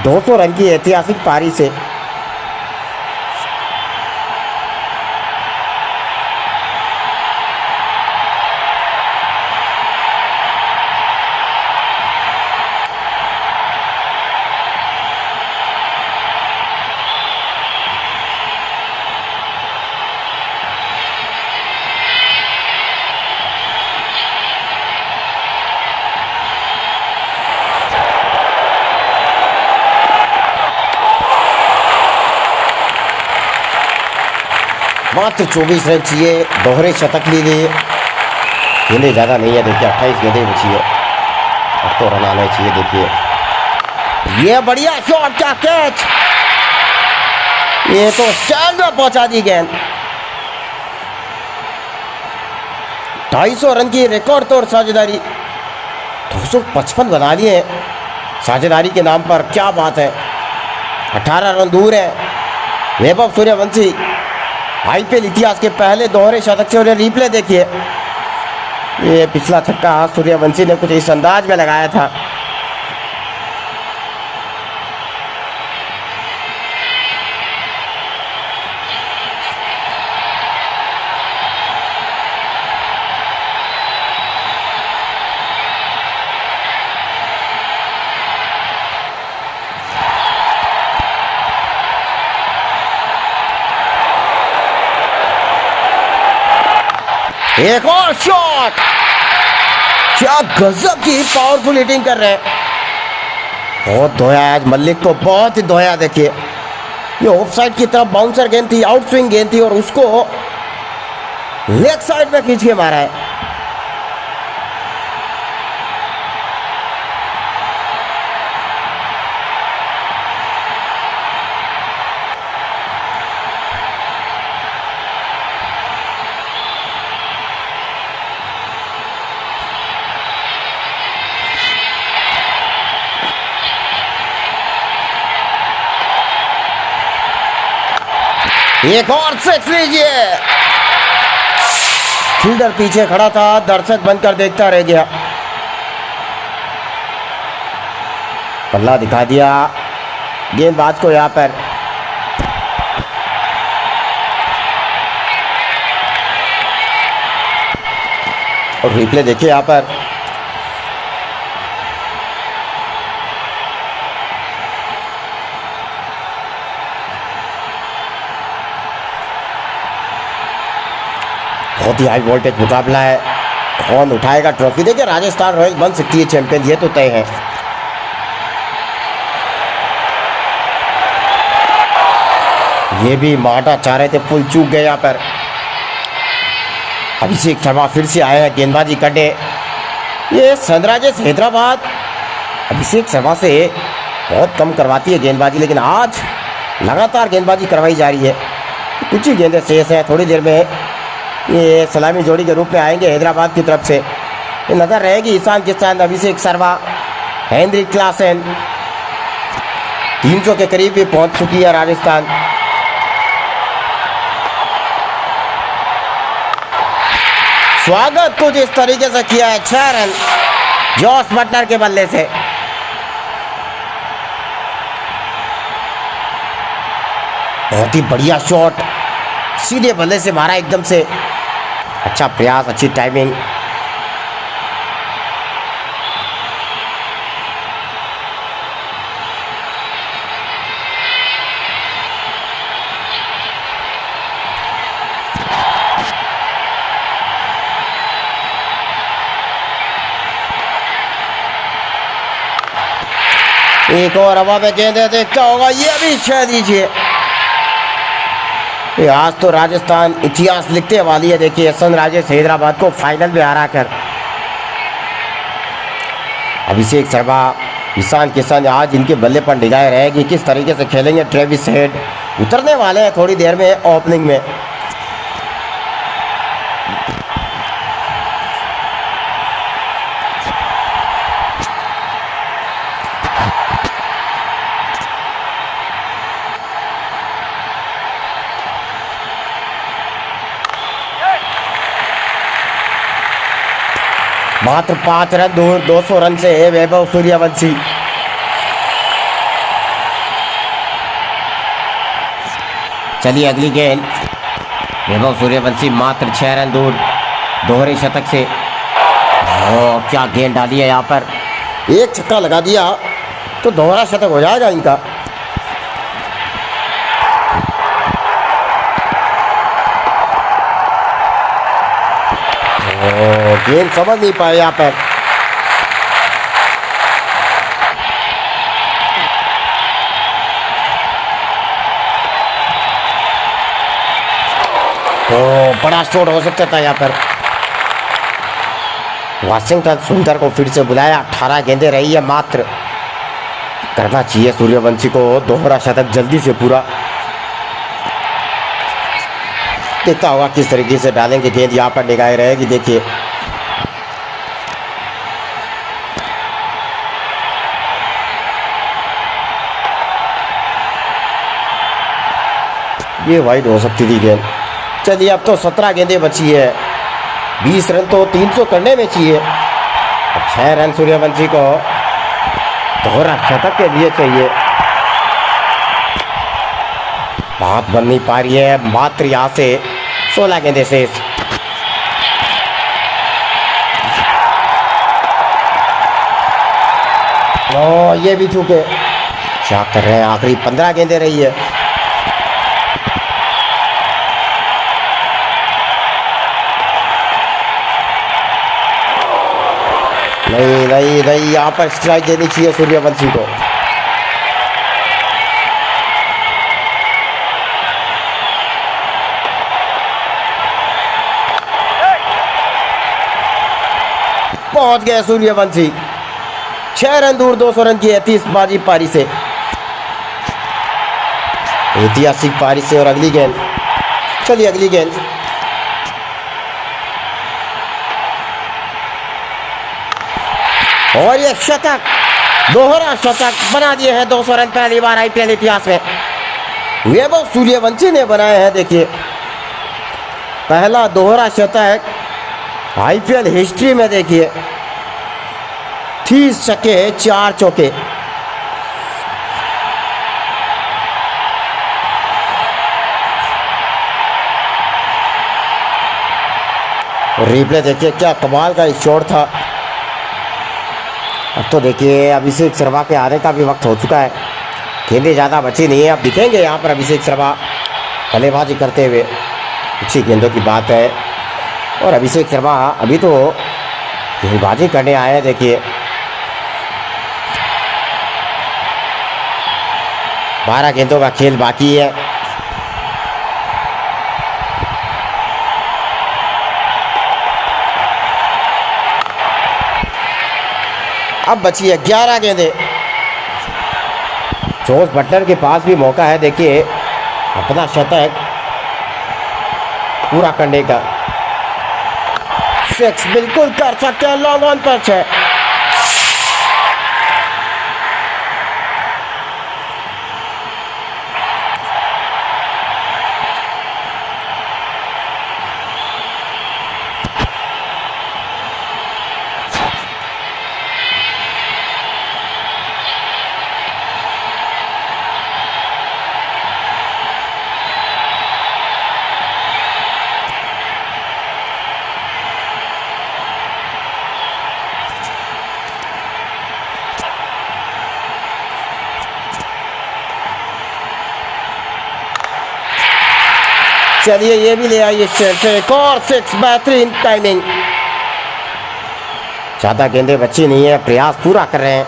200 रन की ऐतिहासिक पारी से। मात्र 24 रन चाहिए, दोहरे शतक लीजिए। गेंदे ज़्यादा नहीं है देखिए, 28 गेंदें बची है, अब तो रन आने चाहिए। देखिए ये बढ़िया शॉट, क्या कैच, ये तो स्टैंड में पहुंचा दी गेंद। 250 रन की रिकॉर्ड तोड़ साझेदारी, 255 बना लिए साझेदारी के नाम पर, क्या बात है। 18 रन दूर है वैभव सूर्यवंशी आईपीएल इतिहास के पहले दोहरे शतक से। और रिप्ले देखिए, ये पिछला छक्का सूर्यवंशी ने कुछ इस अंदाज में लगाया था। एक और शॉट, क्या गजब की पावरफुल हिटिंग कर रहे हैं। बहुत धोया आज मल्लिक को, बहुत ही धोया। देखिए ये ऑफ साइड की तरफ बाउंसर गेंद थी, आउट स्विंग गेंद थी, और उसको लेग साइड में खींच के मारा है। एक और सिक्स लीजिए। फील्डर पीछे खड़ा था, दर्शक बनकर देखता रह गया। पल्ला दिखा दिया गेंदबाज को यहाँ पर। और रिप्ले देखिए यहाँ पर, बहुत ही हाई वोल्टेज मुकाबला है। कौन उठाएगा ट्रॉफी? देखिए राजस्थान रॉयल्स बन सकती है चैंपियन, ये तो तय है। ये भी माटा चाह रहे थे, फुल चूक गए यहाँ पर। अभिषेक शर्मा फिर से आए हैं गेंदबाजी करने। ये सनराइजर्स हैदराबाद अभिषेक शर्मा से बहुत कम करवाती है गेंदबाजी, लेकिन आज लगातार गेंदबाजी करवाई जा रही है। कुछ ही गेंदें शेष हैं, थोड़ी देर में ये सलामी जोड़ी के रूप में आएंगे हैदराबाद की तरफ से। ये नजर रहेगी ईशान किशन, अभिषेक शर्मा, हेनरिक क्लासन। 300 के करीब भी पहुंच चुकी है राजस्थान। स्वागत कुछ इस तरीके से किया है, 6 रन जॉस बटलर के बल्ले से। बहुत ही बढ़िया शॉट, सीधे बल्ले से मारा एकदम से। अच्छा प्रयास, अच्छी टाइमिंग। एक और हवा में गेंदे देखता होगा, ये भी 6 दीजिए। आज तो राजस्थान इतिहास लिखते वाली है। देखिए सनराइजर्स हैदराबाद को फाइनल में हरा कर। अभिषेक शर्मा, ईशान किशन आज इनके बल्ले पर निगाह रहेगी, किस तरीके से खेलेंगे। ट्रेविस हेड उतरने वाले हैं थोड़ी देर में ओपनिंग में। मात्र 5 रन दूर 200 रन से है वैभव सूर्यवंशी। चलिए अगली गेंद, वैभव सूर्यवंशी मात्र 6 रन दूर दोहरे शतक से। क्या गेंद डाली है यहाँ पर, एक छक्का लगा दिया तो दोहरा शतक हो जाएगा इनका। गेंद समझ नहीं पाए यहाँ पर। बड़ा शॉट हो सकता था यहाँ पर। वाशिंगटन सुंदर को फिर से बुलाया, 18 गेंदें रही है मात्र। करना चाहिए सूर्यवंशी को दोहरा शतक जल्दी से पूरा। देखता होगा किस तरीके से डालेंगे गेंद, यहाँ पर निगाह रहेगी। देखिए ये वाइड हो सकती थी गेंद। चलिए अब तो 17 गेंदें बची है, 20 रन तो 300 करने में चाहिए। 6 रन सूर्यवंशी को दोहरा शतक के लिए चाहिए। बात बन नहीं पा रही है, मात्र यहाँ से 16 गेंदें शेष। ये भी चूके। क्या कर रहे हैं, आखिरी 15 गेंदें रही है। नहीं नहीं नहीं, यहाँ पर स्ट्राइक देनी चाहिए सूर्यवंशी को। पहुंच गए सूर्यवंशी, 6 रन दूर 200 रन की 30 बाजी पारी से, ऐतिहासिक पारी से। और अगली गेंद, चलिए अगली गेंद। और ये शतक, दोहरा शतक बना दिए हैं। 200 रन पहली बार आईपीएल इतिहास में वैभव सूर्यवंशी ने बनाए हैं। देखिए पहला दोहरा शतक आईपीएल हिस्ट्री में। देखिए 30 छक्के 4 चौके। रिप्ले देखिए, क्या कमाल का शॉट था। अब तो देखिए अभिषेक शर्मा के आने का भी वक्त हो चुका है, गेंदें ज़्यादा बची नहीं है। अब दिखेंगे यहाँ पर अभिषेक शर्मा बल्लेबाजी करते हुए, अच्छी गेंदों की बात है। और अभिषेक शर्मा अभी तो गेंदबाजी करने आए हैं। देखिए 12 गेंदों का खेल बाकी है। अब बची है 11 गेंदें। जोस बटलर के पास भी मौका है, देखिए अपना शतक पूरा करने का। सिक्स बिल्कुल कर सकते हैं, लॉन्ग ऑन पर है। चलिए ये भी ले आइए से एक और सिक्स, बेहतरीन टाइमिंग। ज्यादा गेंदें बची नहीं है, प्रयास पूरा कर रहे हैं।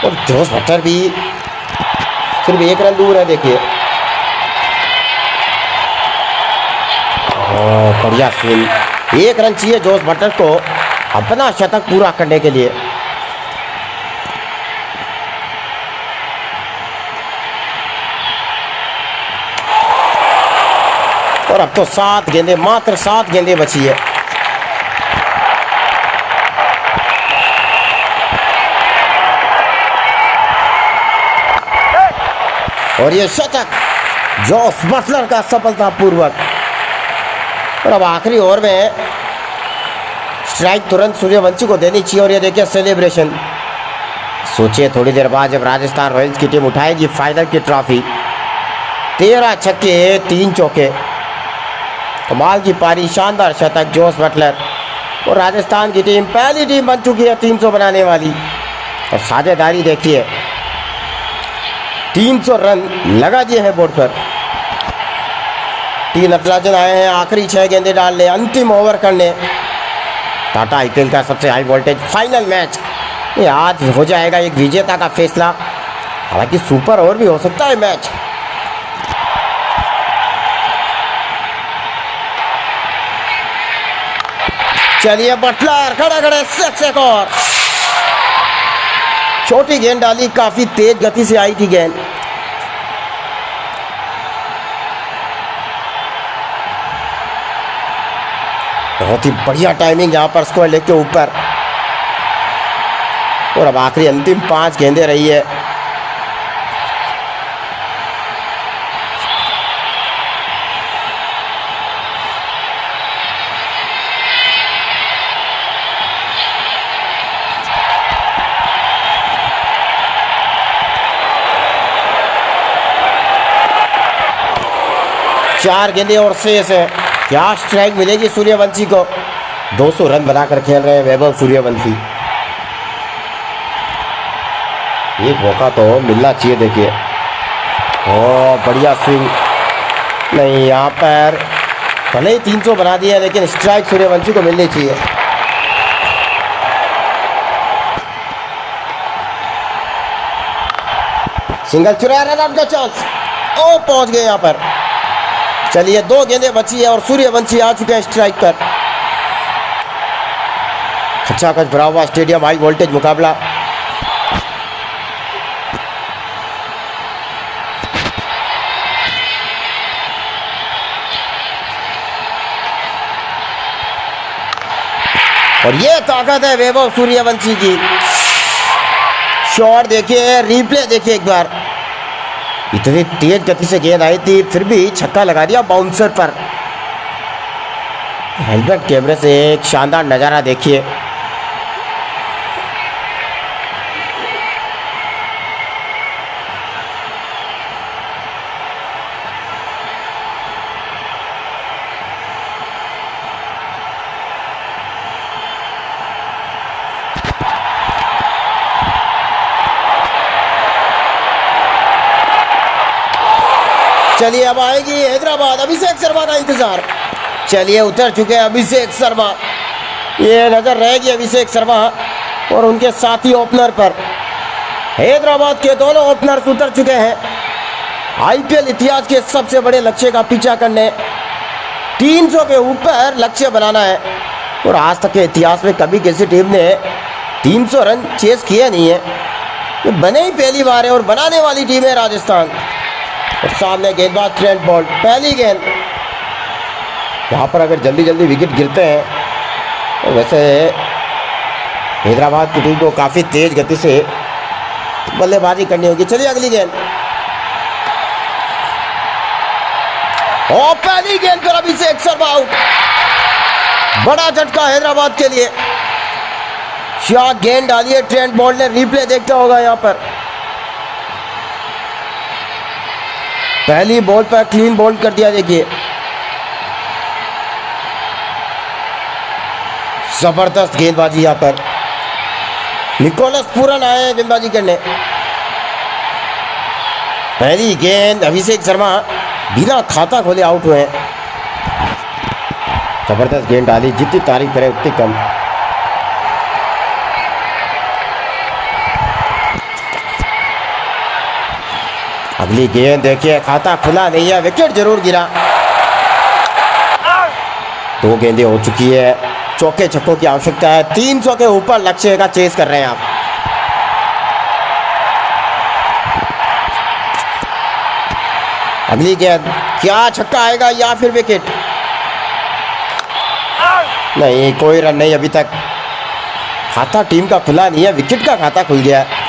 और जोस बटलर भी सिर्फ एक रन दूर है, देखिए। बढ़िया स्विंग, एक रन चाहिए जोस बटलर को अपना शतक पूरा करने के लिए। और अब तो 7 गेंदें, मात्र 7 गेंदें बची है। और ये शतक जोस बटलर का सफलतापूर्वक। और अब आखिरी ओवर में स्ट्राइक तुरंत सूर्यवंशी को देनी चाहिए। और ये देखिए सेलिब्रेशन। सोचिए थोड़ी देर बाद जब राजस्थान रॉयल्स की टीम उठाएगी फाइनल की ट्रॉफी, 13 छक्के 3 चौके, कमाल की पारी, शानदार शतक जोस बटलर। और राजस्थान की टीम पहली टीम बन चुकी है 300 बनाने वाली। और साझेदारी देखिए, 300 रन लगा दिए हैं बोर्ड पर। 3 नटराजन आए हैं आखिरी 6 गेंदें डालने, अंतिम ओवर करने। टाटा आईपीएल का सबसे हाई वोल्टेज फाइनल मैच, ये आज हो जाएगा एक विजेता का फैसला। हालांकि सुपर ओवर भी हो सकता है मैच। चलिए बटलर खड़े खड़े सिक्स, एक और छोटी गेंद डाली, काफी तेज गति से आई थी गेंद। बहुत ही बढ़िया टाइमिंग यहाँ पर स्कोर लेके ऊपर। और अब आखिरी अंतिम 5 गेंदें रही है। चार गेंदें और शेष है। क्या स्ट्राइक मिलेगी सूर्यवंशी को? 200 रन बनाकर खेल रहे हैं वैभव सूर्यवंशी। एक मौका तो मिलना चाहिए, देखिए। ओ बढ़िया स्विंग, नहीं यहाँ पर भले ही 300 बना दिया लेकिन स्ट्राइक सूर्यवंशी को मिलनी चाहिए। सिंगल चुराया, रन आउट का चांस। ओ पहुंच गए यहाँ पर। चलिए 2 गेंदें बची है और सूर्यवंशी आ चुके हैं स्ट्राइक पर। अच्छा कुछ भरा हुआ स्टेडियम, हाई वोल्टेज मुकाबला। और ये ताकत है वैभव सूर्यवंशी की। शॉट देखिए, रिप्ले देखिए एक बार। इतनी तेज गति से गेंद आई थी फिर भी छक्का लगा दिया बाउंसर पर। हेलमेट कैमरे से एक शानदार नजारा देखिए। चलिए अब आएगी हैदराबाद, अभिषेक शर्मा का इंतजार। चलिए उतर चुके हैं अभिषेक शर्मा, ये नजर रहेगी अभिषेक शर्मा। और उनके साथी ओपनर पर हैदराबाद के दोनों ओपनर्स उतर चुके हैं आईपीएल इतिहास के सबसे बड़े लक्ष्य का पीछा करने। 300 के ऊपर लक्ष्य बनाना है और आज तक के इतिहास में कभी किसी टीम ने 300 रन चेस किया नहीं है। ये बने ही पहली बार है और बनाने वाली टीम है राजस्थान। और सामने गेंदबाज ट्रेंट बोल्ट, पहली गेंद। यहाँ पर अगर जल्दी जल्दी विकेट गिरते हैं तो वैसे हैदराबाद की टीम को काफ़ी तेज गति से बल्लेबाजी करनी होगी। चलिए अगली गेंद, और पहली गेंद पर अभिषेक शर्मा आउट। बड़ा झटका हैदराबाद के लिए। क्या गेंद डाली है ट्रेंट बोल्ट ने, रिप्ले देखता होगा यहाँ पर। पहली बॉल पर क्लीन बोल्ड कर दिया। देखिए जबरदस्त गेंदबाजी यहाँ पर। निकोलस पूरन आए हैं गेंदबाजी करने। पहली गेंद अभिषेक शर्मा बिना खाता खोले आउट हुए। जबरदस्त गेंद डाली, जितनी तारीफ करे उतनी कम। अगली गेंद देखिए, खाता खुला नहीं है, विकेट जरूर गिरा। 2 गेंदें हो चुकी है, चौके छक्कों की आवश्यकता है। 300 के ऊपर लक्ष्य का चेस कर रहे हैं आप। अगली गेंद, क्या छक्का आएगा या फिर विकेट? नहीं, कोई रन नहीं अभी तक। खाता टीम का खुला नहीं है, विकेट का खाता खुल गया है।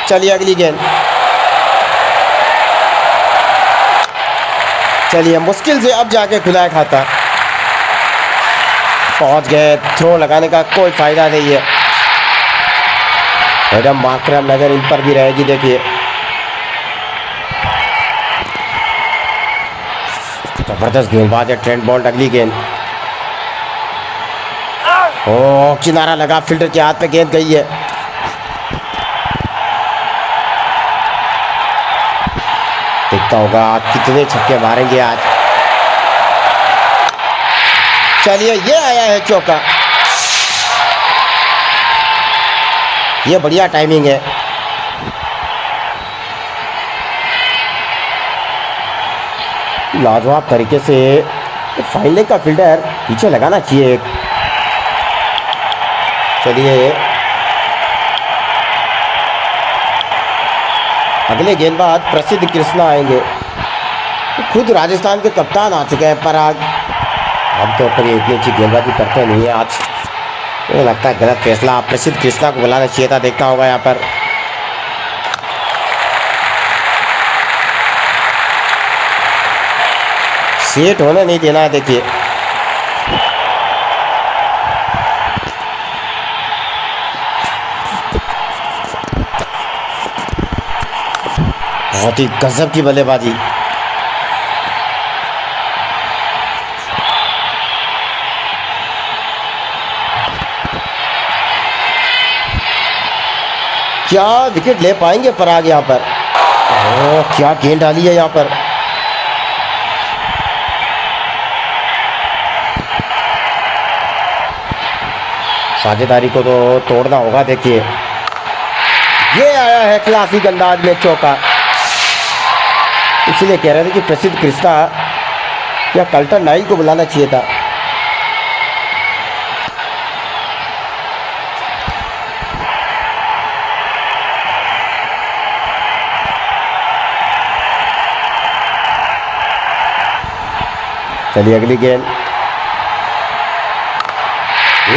चलिए अगली गेंद। चलिए मुश्किल से अब जाके खुला है खाता। पहुंच गए, थ्रो लगाने का कोई फायदा नहीं है। मैडम माकरम नजर इन पर भी रहेगी। देखिए जबरदस्त गेंदबाज है ट्रेंट बोल्ट। अगली गेंद, ओ किनारा लगा, फील्डर के हाथ में गेंद गई है। देखता होगा कितने छक्के मारेंगे आज। चलिए ये आया है चौका। ये बढ़िया टाइमिंग है। लाजवाब तरीके से फाइन लेग का फील्डर पीछे लगाना चाहिए। चलिए अगले गेंदबाज प्रसिद्ध कृष्णा आएंगे। खुद राजस्थान के कप्तान आ चुके हैं, पर आज आमतौर पर ये इतनी अच्छी गेंदबाजी करते नहीं है। आज मुझे लगता है गलत फैसला, प्रसिद्ध कृष्णा को बुलाना चाहिए था। देखता होगा यहाँ पर सेट होने नहीं देना है। देखिए बहुत ही गजब की बल्लेबाजी। क्या विकेट ले पाएंगे पराग यहाँ पर? क्या गेंद डाली है यहाँ पर। साझेदारी को तो तोड़ना होगा। देखिए ये आया है क्लासिक अंदाज में चौका। इसलिए कह रहे थे कि प्रसिद्ध कृष्णा या कल्टर नाइल को बुलाना चाहिए था। चलिए अगली गेंद,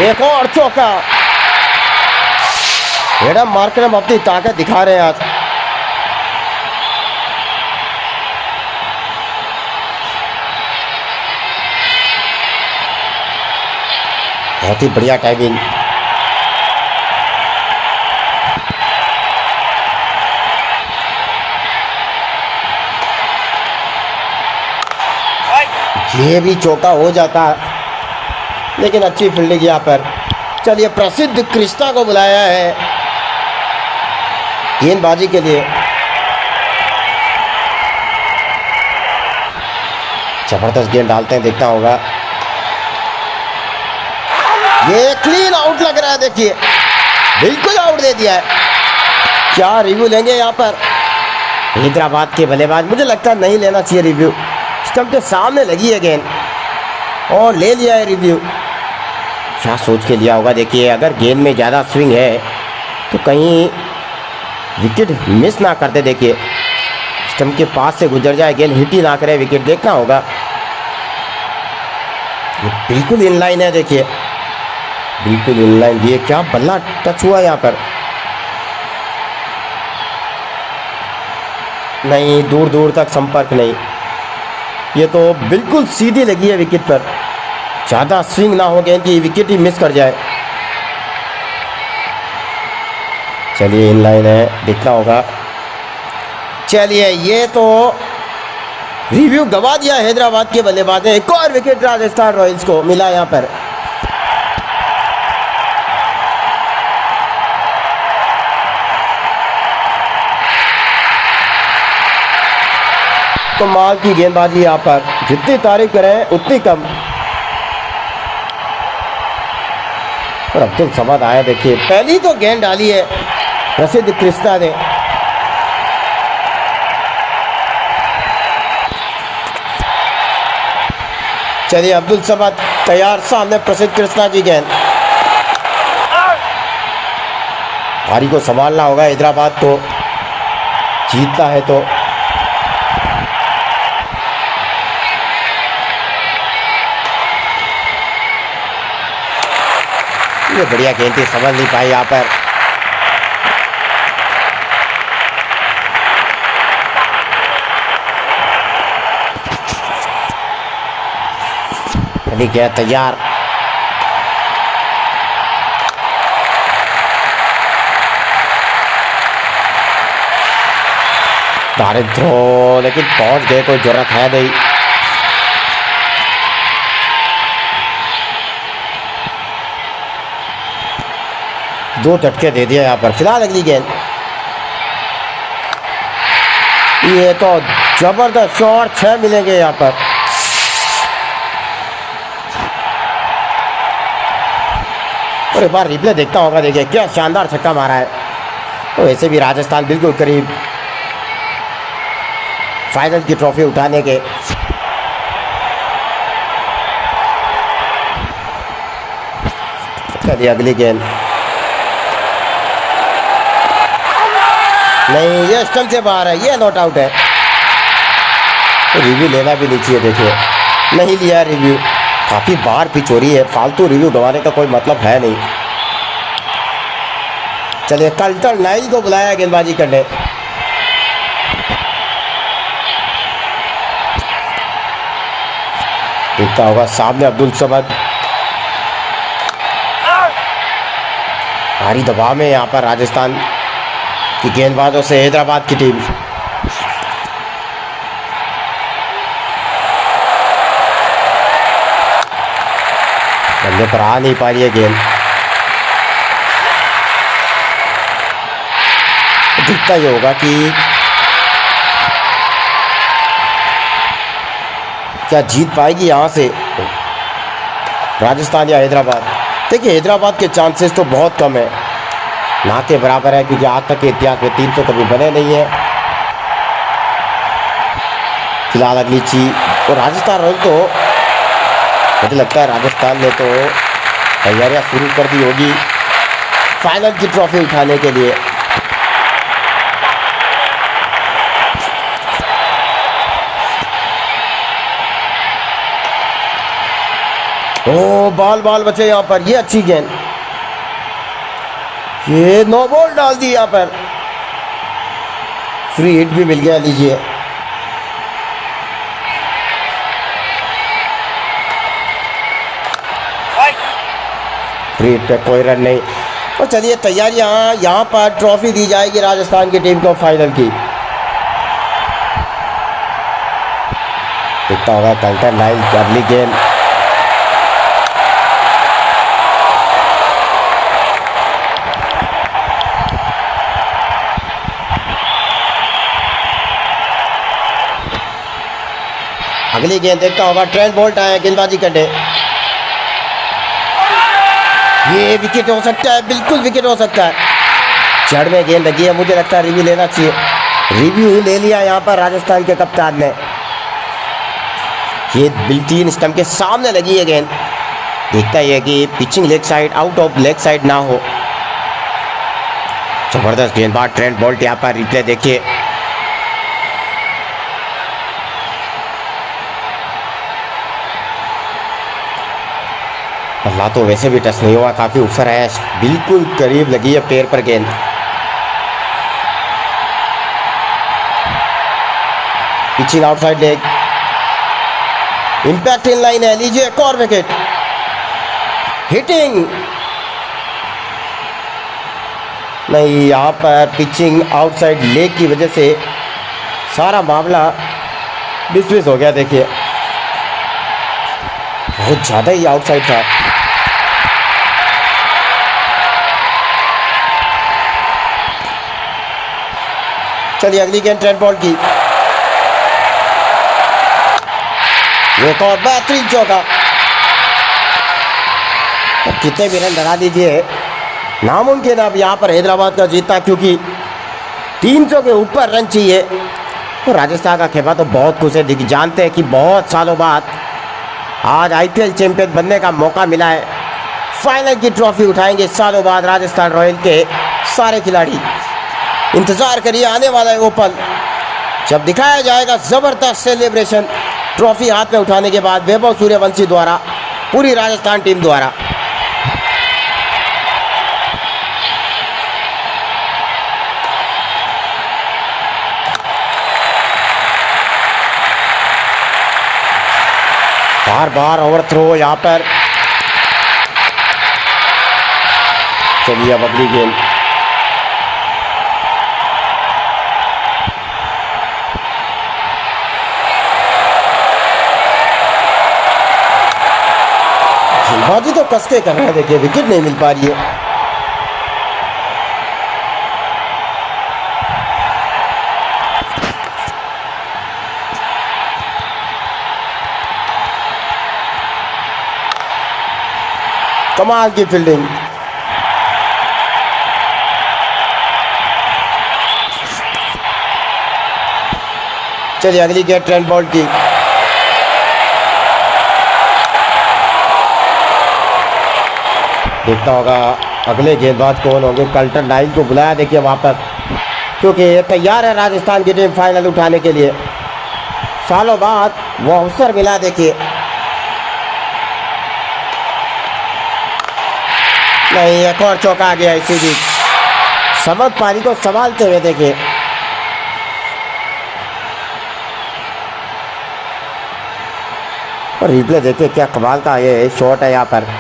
एक और चौका। एडम मार्करम अपनी ताकत दिखा रहे हैं आज। बहुत ही बढ़िया टाइमिंग। ये भी चौका हो जाता, लेकिन अच्छी फील्डिंग यहाँ पर। चलिए प्रसिद्ध कृष्णा को बुलाया है गेंदबाजी के लिए। जबरदस्त गेंद डालते हैं, देखना होगा। ये क्लीन आउट लग रहा है, देखिए बिल्कुल आउट दे दिया है। क्या रिव्यू लेंगे यहाँ पर हैदराबाद के बल्लेबाज? मुझे लगता है नहीं लेना चाहिए रिव्यू। स्टंप के सामने लगी है गेंद और ले लिया है रिव्यू। क्या सोच के लिया होगा? देखिए अगर गेंद में ज़्यादा स्विंग है तो कहीं विकेट मिस ना करते। देखिए स्टंप के पास से गुजर जाए, गेंद हिट ही ना करे, विकेट देखना होगा। ये बिल्कुल इनलाइन है, देखिए बिल्कुल इनलाइन। ये क्या बल्ला टच हुआ यहाँ पर? नहीं, दूर दूर तक संपर्क नहीं। ये तो बिल्कुल सीधी लगी है विकेट पर। ज़्यादा स्विंग ना हो गेंद की, विकेट ही मिस कर जाए। चलिए इनलाइन है, देखना होगा। चलिए ये तो रिव्यू गवा दिया हैदराबाद के बल्लेबाज ने। एक और विकेट राजस्थान रॉयल्स को मिला यहाँ पर। तो माल की गेंदबाजी यहाँ पर, जितनी तारीफ करें उतनी कम। और अब्दुल समद आया, देखिए पहली तो गेंद डाली है प्रसिद्ध कृष्णा ने। चलिए अब्दुल समद तैयार, सामने प्रसिद्ध कृष्णा की गेंद। पारी को संभालना होगा हैदराबाद को, जीतना है तो। ये बढ़िया गेंद थी, समझ नहीं पाई यहाँ पर। अभी गया तैयार। डायरेक्ट थ्रो, लेकिन पहुंच गए, कोई जरूरत है नहीं। दो झटके दे दिया यहाँ पर। फिलहाल अगली गेंद। ये तो जबरदस्त शॉट, 6 मिलेंगे यहाँ पर। और एक बार रिप्ले देखता होगा, देखिए क्या शानदार छक्का मारा है। तो वैसे भी राजस्थान बिल्कुल करीब फाइनल की ट्रॉफी उठाने के। चलिए अगली गेंद। नहीं, ये स्टंप से बाहर है, ये नॉट आउट है। तो रिव्यू लेना भी नहीं चाहिए, देखिए नहीं लिया रिव्यू। काफी बार पिच हो रही है, फालतू रिव्यू गंवाने का कोई मतलब है नहीं। चलिए कल्टर नाइल को बुलाया गेंदबाजी करने। देखता होगा सामने अब्दुल समद। भारी दबाव में यहाँ पर राजस्थान की गेंदबाजों से हैदराबाद की टीम। बल्ले पर आ नहीं पा रही है गेंद। दिखता ही होगा कि क्या जीत पाएगी यहाँ से राजस्थान या हैदराबाद। देखिए हैदराबाद के चांसेस तो बहुत कम है, ना के बराबर है, क्योंकि आज तक के इतिहास में 300 कभी बने नहीं है। फिलहाल अगली चीज। और राजस्थान रॉयल तो मुझे लगता है राजस्थान ने तो तैयारियां शुरू कर दी होगी फाइनल की ट्रॉफी उठाने के लिए। ओ बॉल बचे यहाँ पर। ये अच्छी गेंद, ये नो बॉल डाल दी यहाँ पर। फ्री हिट भी मिल गया, लीजिए। फ्री हिट पे कोई रन नहीं। और चलिए तैयारियां, यहाँ पर ट्रॉफी दी जाएगी राजस्थान की टीम को फाइनल की। दिखता होगा कल्टर नाइल की अगली गेंद। अगली गेंद देखता होगा, ट्रेंट बोल्ट आए गेंदबाजी करने। ये विकेट हो सकता है, बिल्कुल विकेट हो सकता है। जड़ में गेंद लगी है, मुझे लगता है रिव्यू लेना चाहिए। रिव्यू ले लिया यहाँ पर राजस्थान के कप्तान ने। ये 3 स्टंप के सामने लगी है गेंद। देखता ही है कि pitching leg side, out of leg side ना हो। जबरदस्त गेंदबाज ट्रेंट बोल्ट। यहाँ पर रिप्ले देखिए, अल्लाह तो वैसे भी टच नहीं हुआ, काफी ऊपर है, बिल्कुल करीब लगी है पैर पर गेंद। Pitching outside leg, impact in line है, लीजिए एक और विकेट। हिटिंग नहीं, यहाँ पर पिचिंग आउटसाइड लेग की वजह से सारा मामला डिसमिस हो गया। देखिए बहुत ज्यादा ही आउटसाइड था। चलिए अगली गेंद ट्रेंट बोल्ट की, एक और बेहतरीन चौका। कितने भी रन बना दीजिए, नामुमकिन अब यहाँ पर हैदराबाद का जीतना, क्योंकि 300 के ऊपर रन चाहिए। तो राजस्थान का खेमा तो बहुत खुश है, जानते हैं कि बहुत सालों बाद आज IPL चैंपियन बनने का मौका मिला है। फाइनल की ट्रॉफी उठाएंगे सालों बाद राजस्थान रॉयल के सारे खिलाड़ी। इंतजार करिए, आने वाला है वो पल जब दिखाया जाएगा जबरदस्त सेलिब्रेशन ट्रॉफी हाथ में उठाने के बाद वैभव सूर्यवंशी द्वारा, पूरी राजस्थान टीम द्वारा। बार बार ओवर थ्रो यहाँ पर। चलिए अब अगली गेंद, गेंदबाजी तो कसके कर रहे हैं। देखिए विकेट नहीं मिल पा रही है। कमाल की फील्डिंग। चलिए अगली गेंद ट्रेंट बोल्ट की, देखता होगा अगले गेंदबाज कौन होंगे। कल्टर नाइल को बुलाया देखिए वापस, क्योंकि तैयार है राजस्थान की टीम फाइनल उठाने के लिए। सालों बाद वो अवसर मिला। देखिए नहीं, एक और चौका आ गया इसी बीच। समझ पानी को संभालते हुए देखिए, और रिप्ले देखिए, क्या कमाल का ये शॉट है यहाँ पर।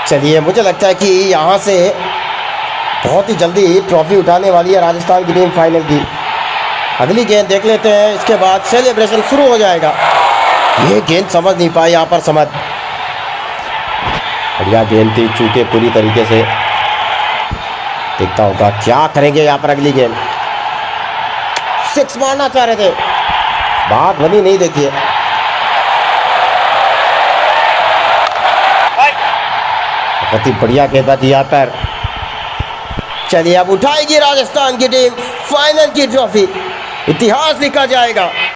चलिए मुझे लगता है कि यहाँ से बहुत ही जल्दी ट्रॉफी उठाने वाली है राजस्थान की टीम फाइनल की। अगली गेंद देख लेते हैं, इसके बाद सेलिब्रेशन शुरू हो जाएगा। ये गेंद समझ नहीं पाई यहाँ पर समझ। बढ़िया गेंद थी, चूके पूरी तरीके से। देखता होगा क्या करेंगे यहाँ पर। अगली गेंद 6 मारना चाह रहे थे, बात बनी नहीं। देखिए बहुत ही बढ़िया गेंदबाजी यहाँ पर। चलिए अब उठाएगी राजस्थान की टीम फाइनल की ट्रॉफी, इतिहास लिखा जाएगा।